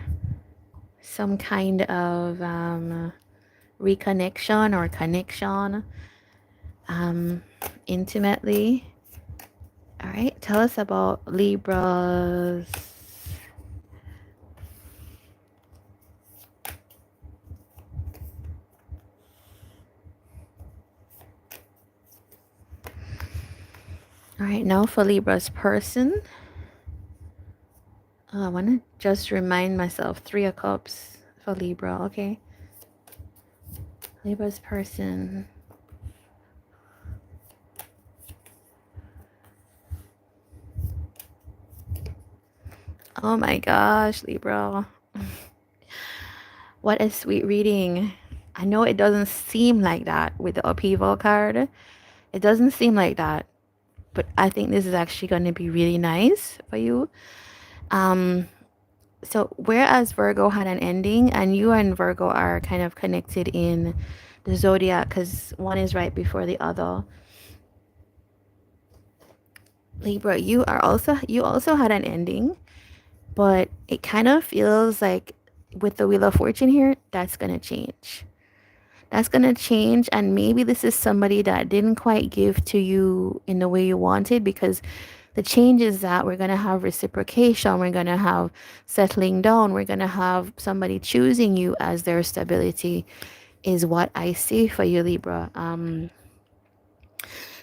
some kind of reconnection or connection intimately. All right, tell us about Libras. All right, now for Libra's person. I want to just remind myself, 3 of Cups for Libra, okay? Libra's person. Oh my gosh, Libra. What a sweet reading. I know it doesn't seem like that with the upheaval card. It doesn't seem like that. but I think this is actually going to be really nice for you. So whereas Virgo had an ending, and you and Virgo are kind of connected in the zodiac because one is right before the other. Libra, you also had an ending, but it kind of feels like with the Wheel of Fortune here, that's gonna change. That's gonna change, and maybe this is somebody that didn't quite give to you in the way you wanted, because the change is that we're gonna have reciprocation, we're gonna have settling down, we're gonna have somebody choosing you as their stability, is what I see for you, Libra.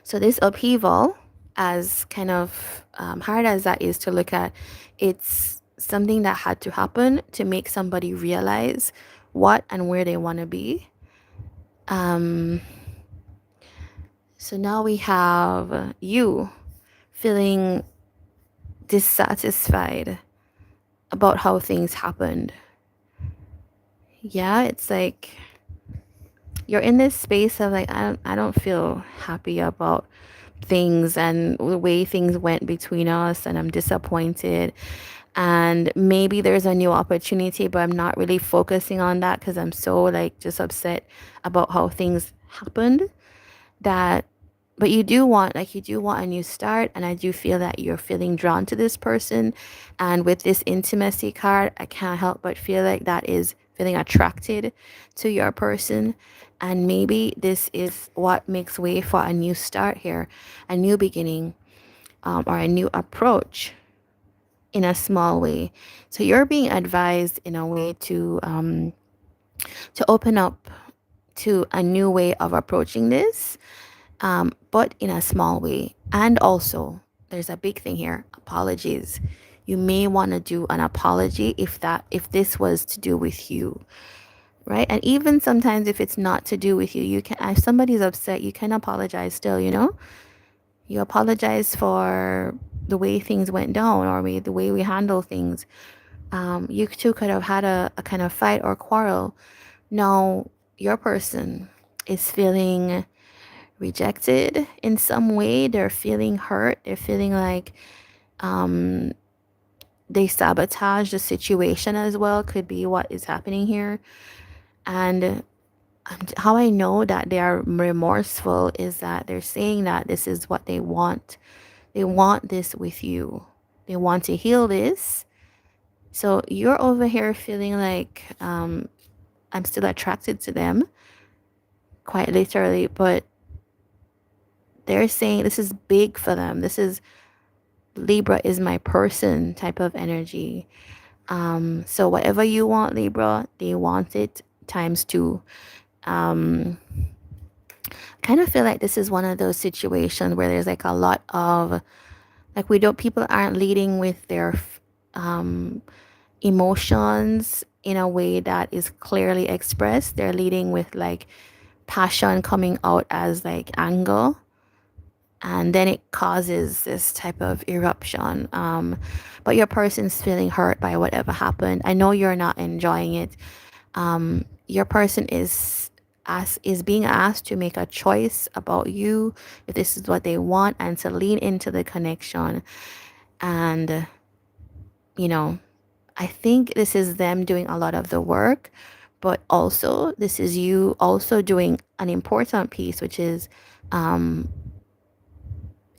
So this upheaval, as kind of hard as that is to look at, it's something that had to happen to make somebody realize what and where they want to be. So now we have you feeling dissatisfied about how things happened. Yeah, it's like you're in this space of like, I don't feel happy about things and the way things went between us, and I'm disappointed, and maybe there's a new opportunity, but I'm not really focusing on that because I'm so like just upset about how things happened. That But you do want a new start, and I do feel that you're feeling drawn to this person. And with this intimacy card, I can't help but feel like that is feeling attracted to your person. And maybe this is what makes way for a new start here, a new beginning, or a new approach in a small way. So you're being advised in a way to open up to a new way of approaching this, but in a small way. And also, there's a big thing here: apologies. You may want to do an apology if this was to do with you, right? And even sometimes if it's not to do with you, you can, if somebody's upset, you can apologize still. You apologize for the way things went down, or the way we handle things. You two could have had a kind of fight or quarrel. Now your person is feeling rejected in some way. They're feeling hurt. They're feeling like they sabotage the situation as well, could be what is happening here. And how I know that they are remorseful is that they're saying that this is what they want. They want this with you. They want to heal this. So you're over here feeling like I'm still attracted to them, quite literally, but they're saying this is big for them. This is Libra is my person type of energy. So whatever you want, Libra, they want it times two. Kind of feel like this is one of those situations where there's like a lot of like people aren't leading with their emotions in a way that is clearly expressed. They're leading with like passion coming out as like anger, and then it causes this type of eruption. But your person's feeling hurt by whatever happened. I know you're not enjoying it. Your person is being asked to make a choice about you, if this is what they want, and to lean into the connection. And I think this is them doing a lot of the work, but also this is you also doing an important piece, which is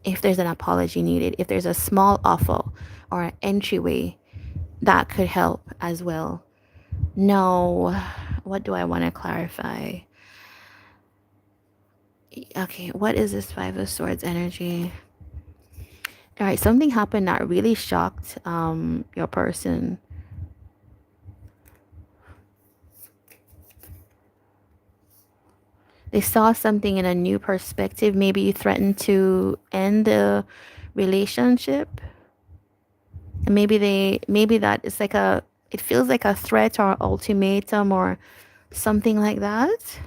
if there's an apology needed, if there's a small offer or an entryway, that could help as well. Now, what do I want to clarify? Okay, what is this Five of Swords energy? All right, something happened that really shocked your person. They saw something in a new perspective. Maybe you threatened to end the relationship. And maybe that is like it feels like a threat or ultimatum or something like that.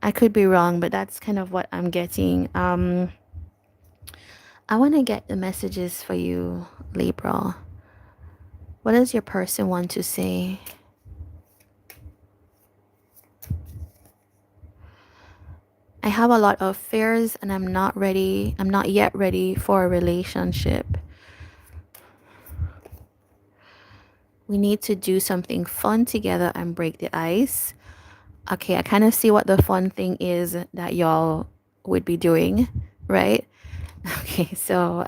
I could be wrong, but that's kind of what I'm getting. I want to get the messages for you, Libra. What does your person want to say? I have a lot of fears and I'm not ready. I'm not yet ready for a relationship. We need to do something fun together and break the ice. Okay, I kind of see what the fun thing is that y'all would be doing, right? Okay, so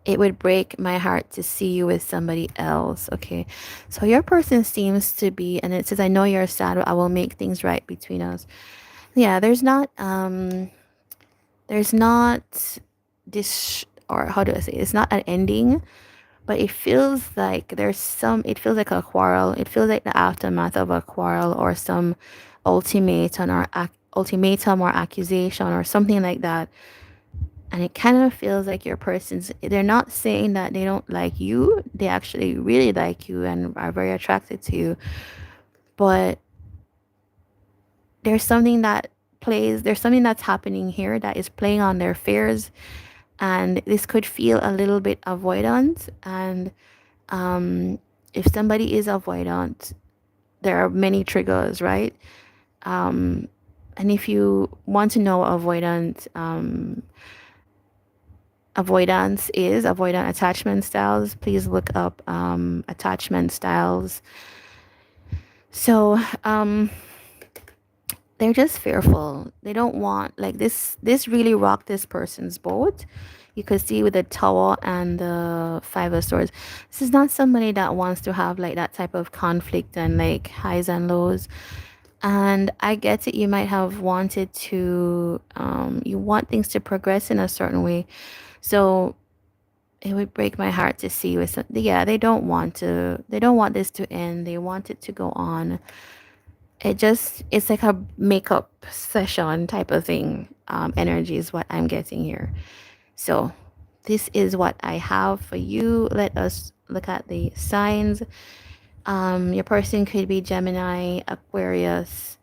it would break my heart to see you with somebody else. Okay, so your person seems to be, and it says, I know you're sad, but I will make things right between us. Yeah, there's not this, or how do I say it? It's not an ending, but it feels like it feels like a quarrel. It feels like the aftermath of a quarrel, or some ultimatum or accusation or something like that. And it kind of feels like they're not saying that they don't like you. They actually really like you and are very attracted to you. But there's something that's happening here that is playing on their fears. And this could feel a little bit avoidant. And if somebody is avoidant, there are many triggers, right? And if you want to know what avoidant attachment styles, please look up attachment styles. So they're just fearful. They don't want, like, this really rocked this person's boat. You could see with the Tower and the Five of Swords, this is not somebody that wants to have like that type of conflict and like highs and lows. And I get it, you might have wanted to you want things to progress in a certain way. So it would break my heart to see with yeah, they don't want this to end. They want it to go on. It's like a makeup session type of thing. Energy is what I'm getting here. So this is what I have for you. Let us look at the signs. Your person could be Gemini, Aquarius,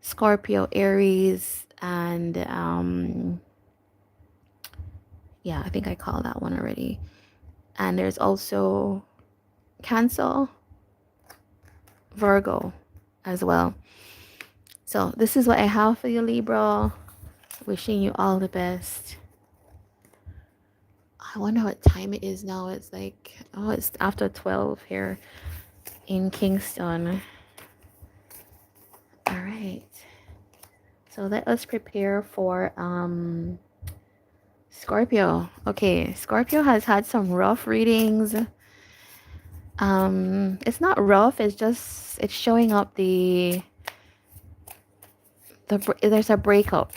Scorpio, Aries, and yeah, I think I called that one already. And there's also Cancer, Virgo as well. So this is what I have for you, Libra. Wishing you all the best. I wonder what time it is now. It's like, oh, it's after 12 here in Kingston. All right. So let us prepare for Scorpio. Okay, Scorpio has had some rough readings. It's not rough, it's showing up there's a breakup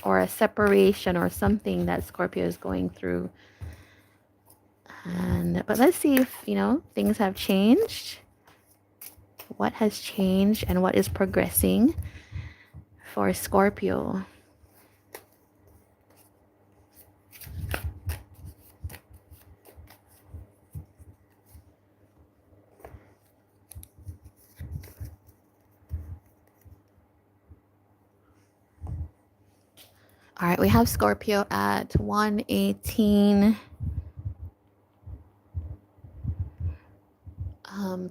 or a separation or something that Scorpio is going through. But let's see if, things have changed. What has changed and what is progressing for Scorpio? All right, we have Scorpio at 118,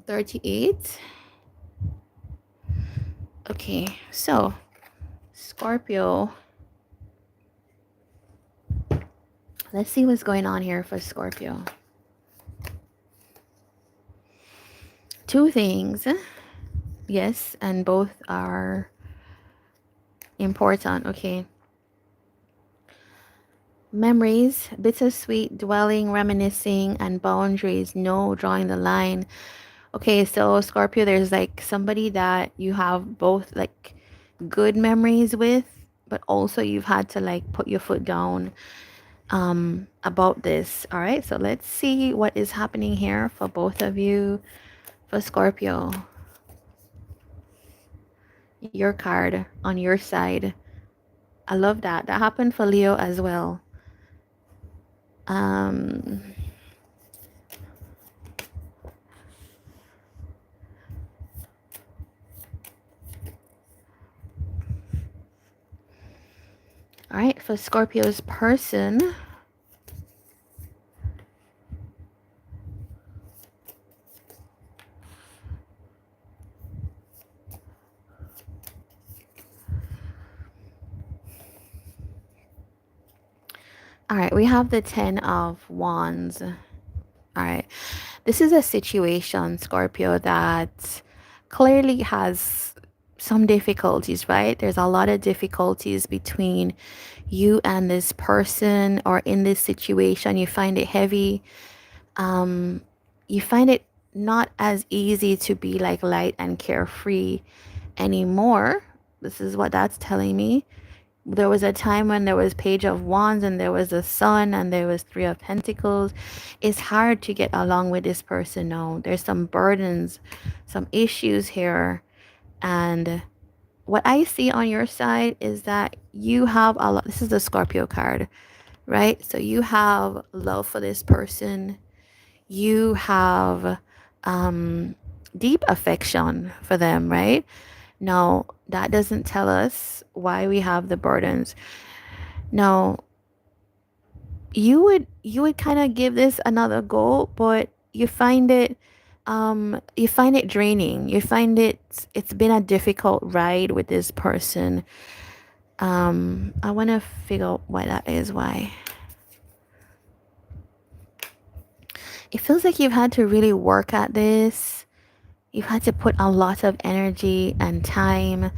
38. Okay, so Scorpio. Let's see what's going on here for Scorpio. Two things. Yes, and both are important. Okay. Memories, bittersweet, dwelling, reminiscing, and boundaries. No, drawing the line. Okay, so Scorpio, there's like somebody that you have both like good memories with, but also you've had to like put your foot down about this. All right, so let's see what is happening here for both of you. For Scorpio, your card on your side. I love that. That happened for Leo as well. All right, for Scorpio's person. All right, we have the 10 of Wands. All right, this is a situation, Scorpio, that clearly has some difficulties, right? There's a lot of difficulties between you and this person, or in this situation. You find it heavy. You find it not as easy to be like light and carefree anymore. This is what that's telling me. There was a time when there was Page of Wands and there was the Sun and there was Three of Pentacles. It's hard to get along with this person now. There's some burdens, some issues here. And what I see on your side is that you have a lot. This is the Scorpio card, right? So you have love for this person. You have deep affection for them, right? Now, that doesn't tell us why we have the burdens. Now, you would kind of give this another go, but you find it draining. You find it's been a difficult ride with this person. I want to figure out why that is. Why it feels like you've had to really work at this. You've had to put a lot of energy and time.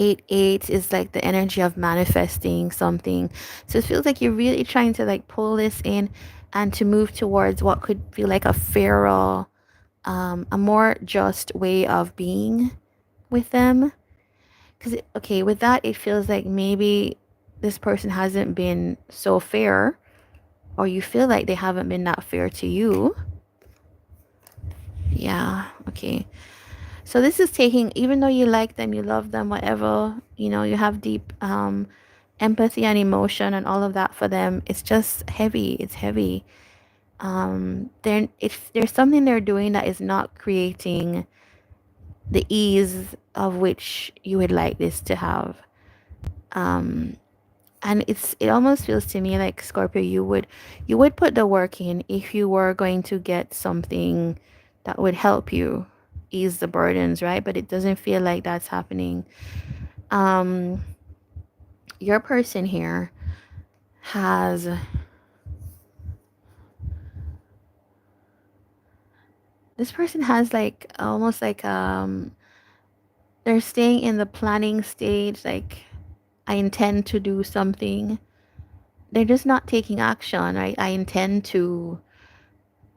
8 is like the energy of manifesting something. So it feels like you're really trying to like pull this in and to move towards what could feel like a fairer, a more just way of being with them. Because, okay, with that, it feels like maybe this person hasn't been so fair, or you feel like they haven't been that fair to you. Yeah, okay. So this is taking, even though you like them, you love them, whatever, you know, you have deep empathy and emotion and all of that for them. It's just heavy. It's heavy. If there's something they're doing that is not creating the ease of which you would like this to have. And it almost feels to me like, Scorpio, you would put the work in if you were going to get something that would help you ease the burdens, right? But it doesn't feel like that's happening. Your person here has this person has like almost like they're staying in the planning stage, like I intend to do something. They're just not taking action, right?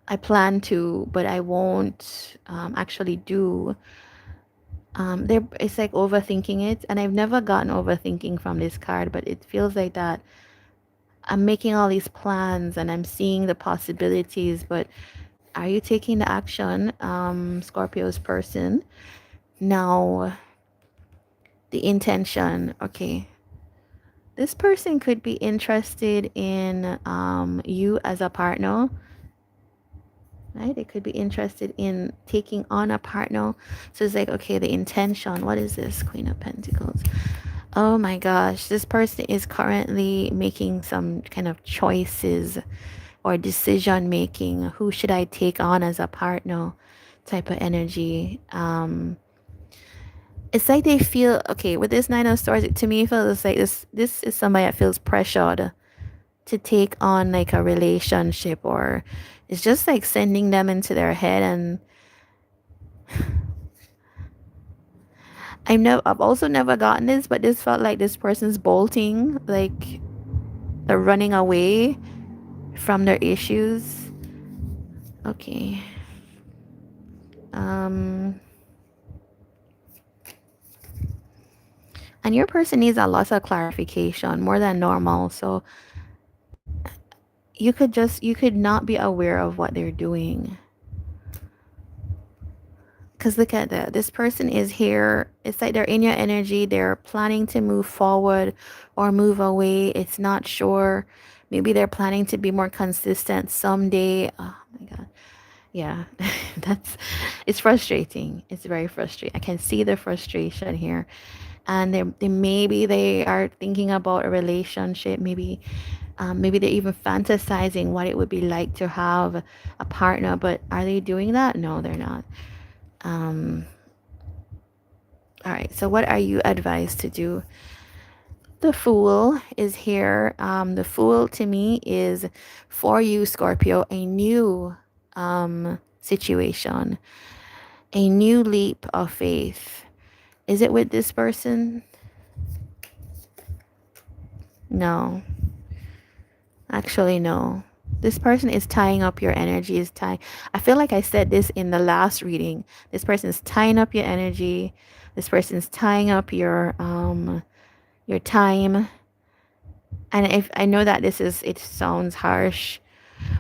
I plan to, but I won't actually do. It's like overthinking it, and I've never gotten overthinking from this card, but it feels like that I'm making all these plans and I'm seeing the possibilities, but are you taking the action, Scorpio's person? Now, the intention, okay. This person could be interested in you as a partner, right? They could be interested in taking on a partner. So it's like, okay, the intention, what is this? Queen of Pentacles. Oh my gosh, this person is currently making some kind of choices or decision making. Who should I take on as a partner type of energy. It's like they feel, okay, with this Nine of Swords, to me it feels like this is somebody that feels pressured to take on like a relationship, or it's just like sending them into their head. And I've also never gotten this, but this felt like this person's bolting, like they're running away from their issues. Okay. And your person needs a lot of clarification, more than normal. So you could not be aware of what they're doing. Because look at that. This person is here. It's like they're in your energy. They're planning to move forward or move away. It's not sure. Maybe they're planning to be more consistent someday. Oh my God. Yeah, it's frustrating. It's very frustrating. I can see the frustration here. And maybe they are thinking about a relationship. Maybe they're even fantasizing what it would be like to have a partner. But are they doing that? No, they're not. All right, so what are you advised to do? The Fool is here. The Fool to me is for you, Scorpio, a new situation, a new leap of faith. Is it with this person? No. Actually, no. This person is tying up your energy, is tying. I feel like I said this in the last reading. This person is tying up your energy. This person is tying up your time. And if I know that it sounds harsh,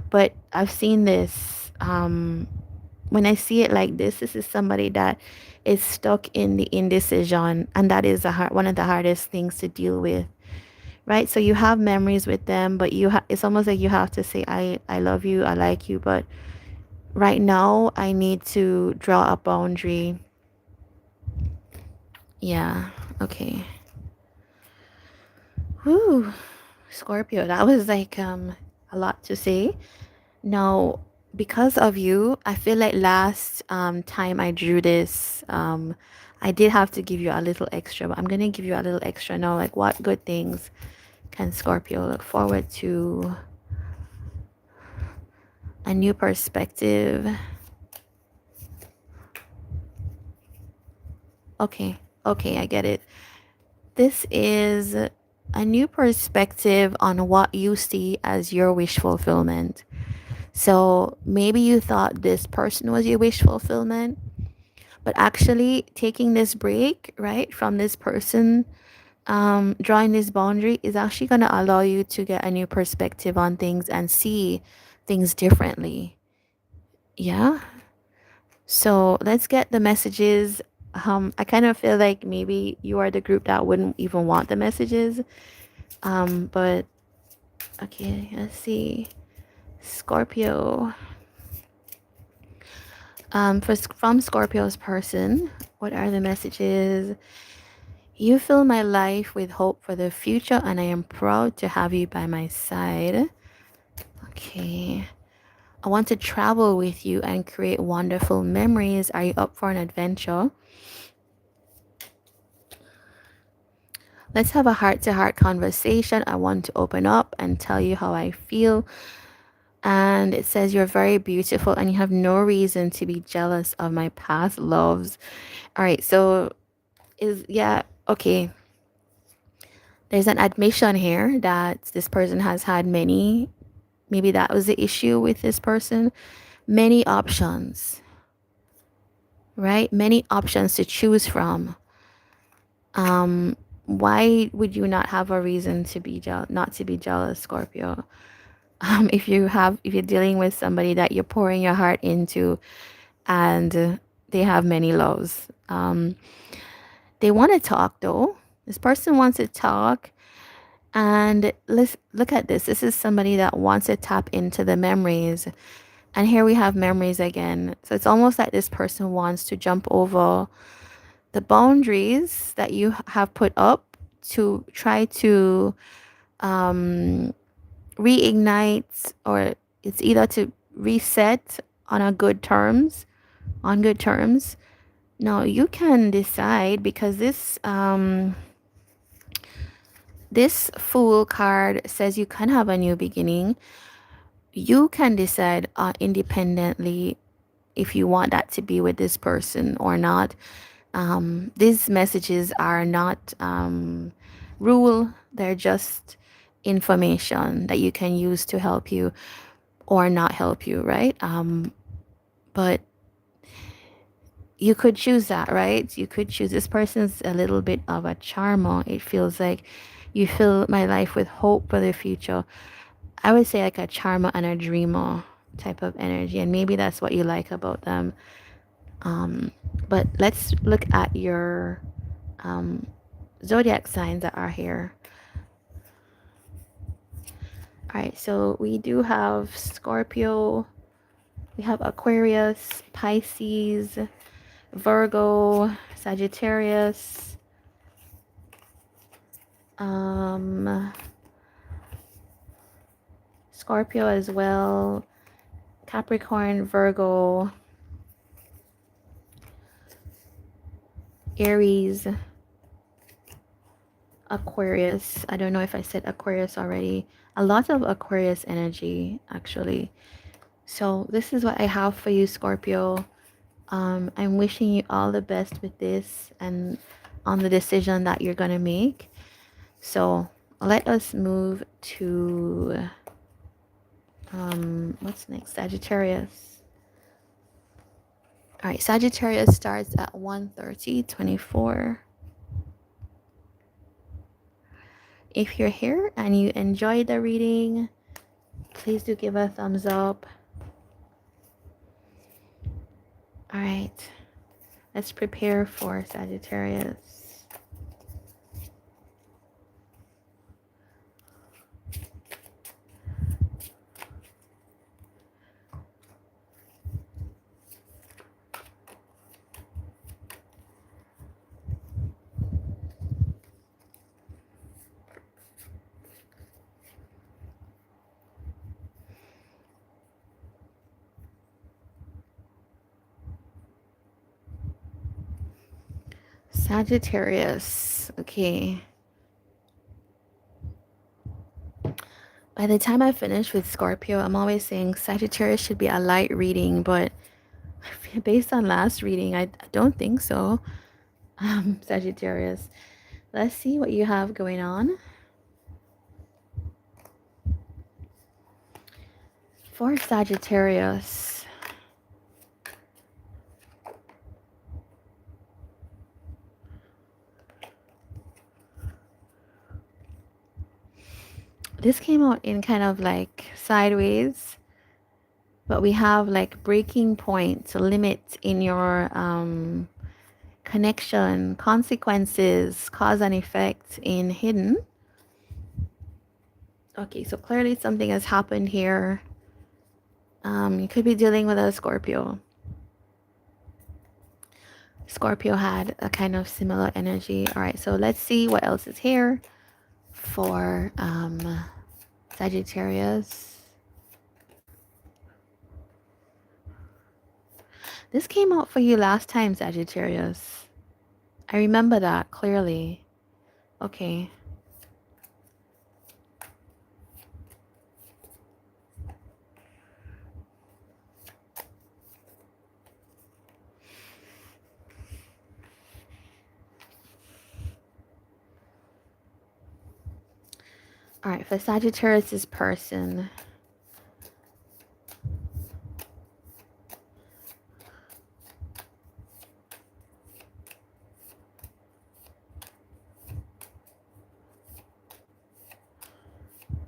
but I've seen this. When I see it like this is somebody that is stuck in the indecision, and that is one of the hardest things to deal with, right? So you have memories with them, but it's almost like you have to say, I love you, I like you, but right now I need to draw a boundary. Yeah, okay. Whew, Scorpio, that was like a lot to say. Now, because of you, I feel like last time I drew this, I did have to give you a little extra, but I'm gonna give you a little extra now. Like, what good things can Scorpio look forward to? A new perspective. Okay, I get it. This is a new perspective on what you see as your wish fulfillment. So maybe you thought this person was your wish fulfillment, but actually taking this break, right, from this person, drawing this boundary is actually going to allow you to get a new perspective on things and see things differently. Yeah. So let's get the messages. I kind of feel like maybe you are the group that wouldn't even want the messages. But okay, let's see. Scorpio. From Scorpio's person, what are the messages? You fill my life with hope for the future, and I am proud to have you by my side. Okay. I want to travel with you and create wonderful memories. Are you up for an adventure? Let's have a heart-to-heart conversation. I want to open up and tell you how I feel. And it says you're very beautiful and you have no reason to be jealous of my past loves. All right, so okay. There's an admission here that this person has had maybe that was the issue with this person, many options, right? Many options to choose from. Why would you not have a reason to be not to be jealous, Scorpio? If you're dealing with somebody that you're pouring your heart into, and they have many loves. They want to talk though. This person wants to talk, and let's look at this. This is somebody that wants to tap into the memories, and here we have memories again. So it's almost like this person wants to jump over the boundaries that you have put up to try to reignite, or it's either to reset on good terms. Now you can decide, because this Fool card says you can have a new beginning. You can decide independently if you want that to be with this person or not. These messages are not rule, they're just information that you can use to help you or not help you, right? But you could choose that, right? You could choose. This person's a little bit of a charmer. It feels like you fill my life with hope for the future. I would say like a charmer and a dreamer type of energy, and maybe that's what you like about them. But let's look at your zodiac signs that are here. All right, so we do have Scorpio, we have Aquarius, Pisces, Virgo, Sagittarius, Scorpio as well, Capricorn, Virgo, Aries, Aquarius. I don't know if I said Aquarius already. A lot of Aquarius energy, actually. So this is what I have for you, Scorpio. I'm wishing you all the best with this and on the decision that you're going to make. So let us move to what's next? Sagittarius. All right, Sagittarius starts at 1:30:24. If you're here and you enjoyed the reading, please do give a thumbs up. All right, let's prepare for Sagittarius. Sagittarius. Okay. By the time I finish with Scorpio, I'm always saying Sagittarius should be a light reading, but based on last reading, I don't think so. Sagittarius. Let's see what you have going on. For Sagittarius, this came out in kind of like sideways, but we have like breaking points, limits in your connection, consequences, cause and effect in hidden. Okay, so clearly something has happened here. You could be dealing with a Scorpio. Scorpio had a kind of similar energy. All right, so let's see what else is here for Sagittarius. This came out for you last time, Sagittarius. I remember that clearly. Okay. All right, for Sagittarius' person.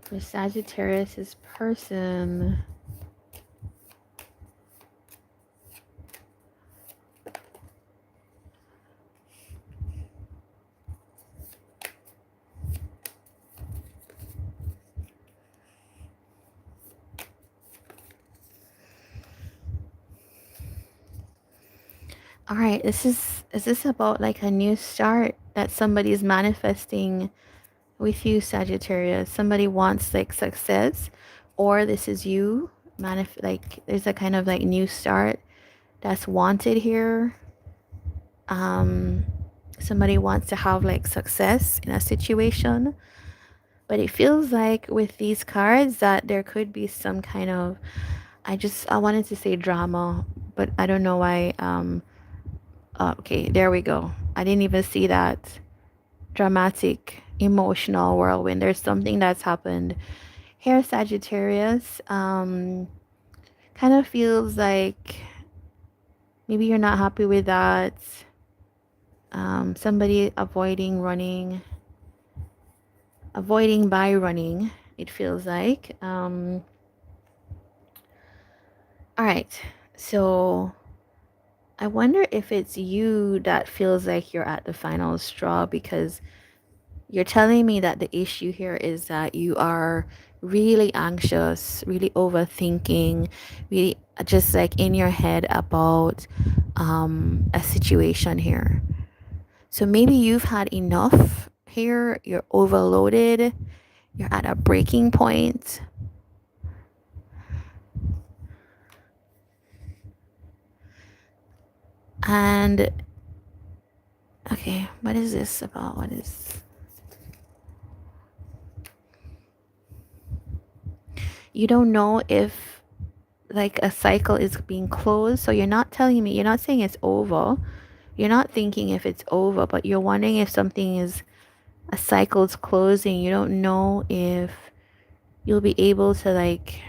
For Sagittarius' person. All right, is this about like a new start that somebody's manifesting with you, Sagittarius? Somebody wants like success, or this is you like there's a kind of like new start that's wanted here. Somebody wants to have like success in a situation, but it feels like with these cards that there could be some kind of, I wanted to say drama, but I don't know why. Okay, there we go. I didn't even see that dramatic emotional whirlwind. There's something that's happened here, Sagittarius. Kind of feels like maybe you're not happy with that. Somebody avoiding by running, it feels like. All right, so I wonder if it's you that feels like you're at the final straw, because you're telling me that the issue here is that you are really anxious, really overthinking, really just like in your head about a situation here. So maybe you've had enough here, you're overloaded, you're at a breaking point. And okay, what is this about? What is You don't know if like a cycle is being closed. So you're not telling me, you're not saying it's over. You're not thinking if it's over, but you're wondering if something is, a cycle's closing. You don't know if you'll be able to like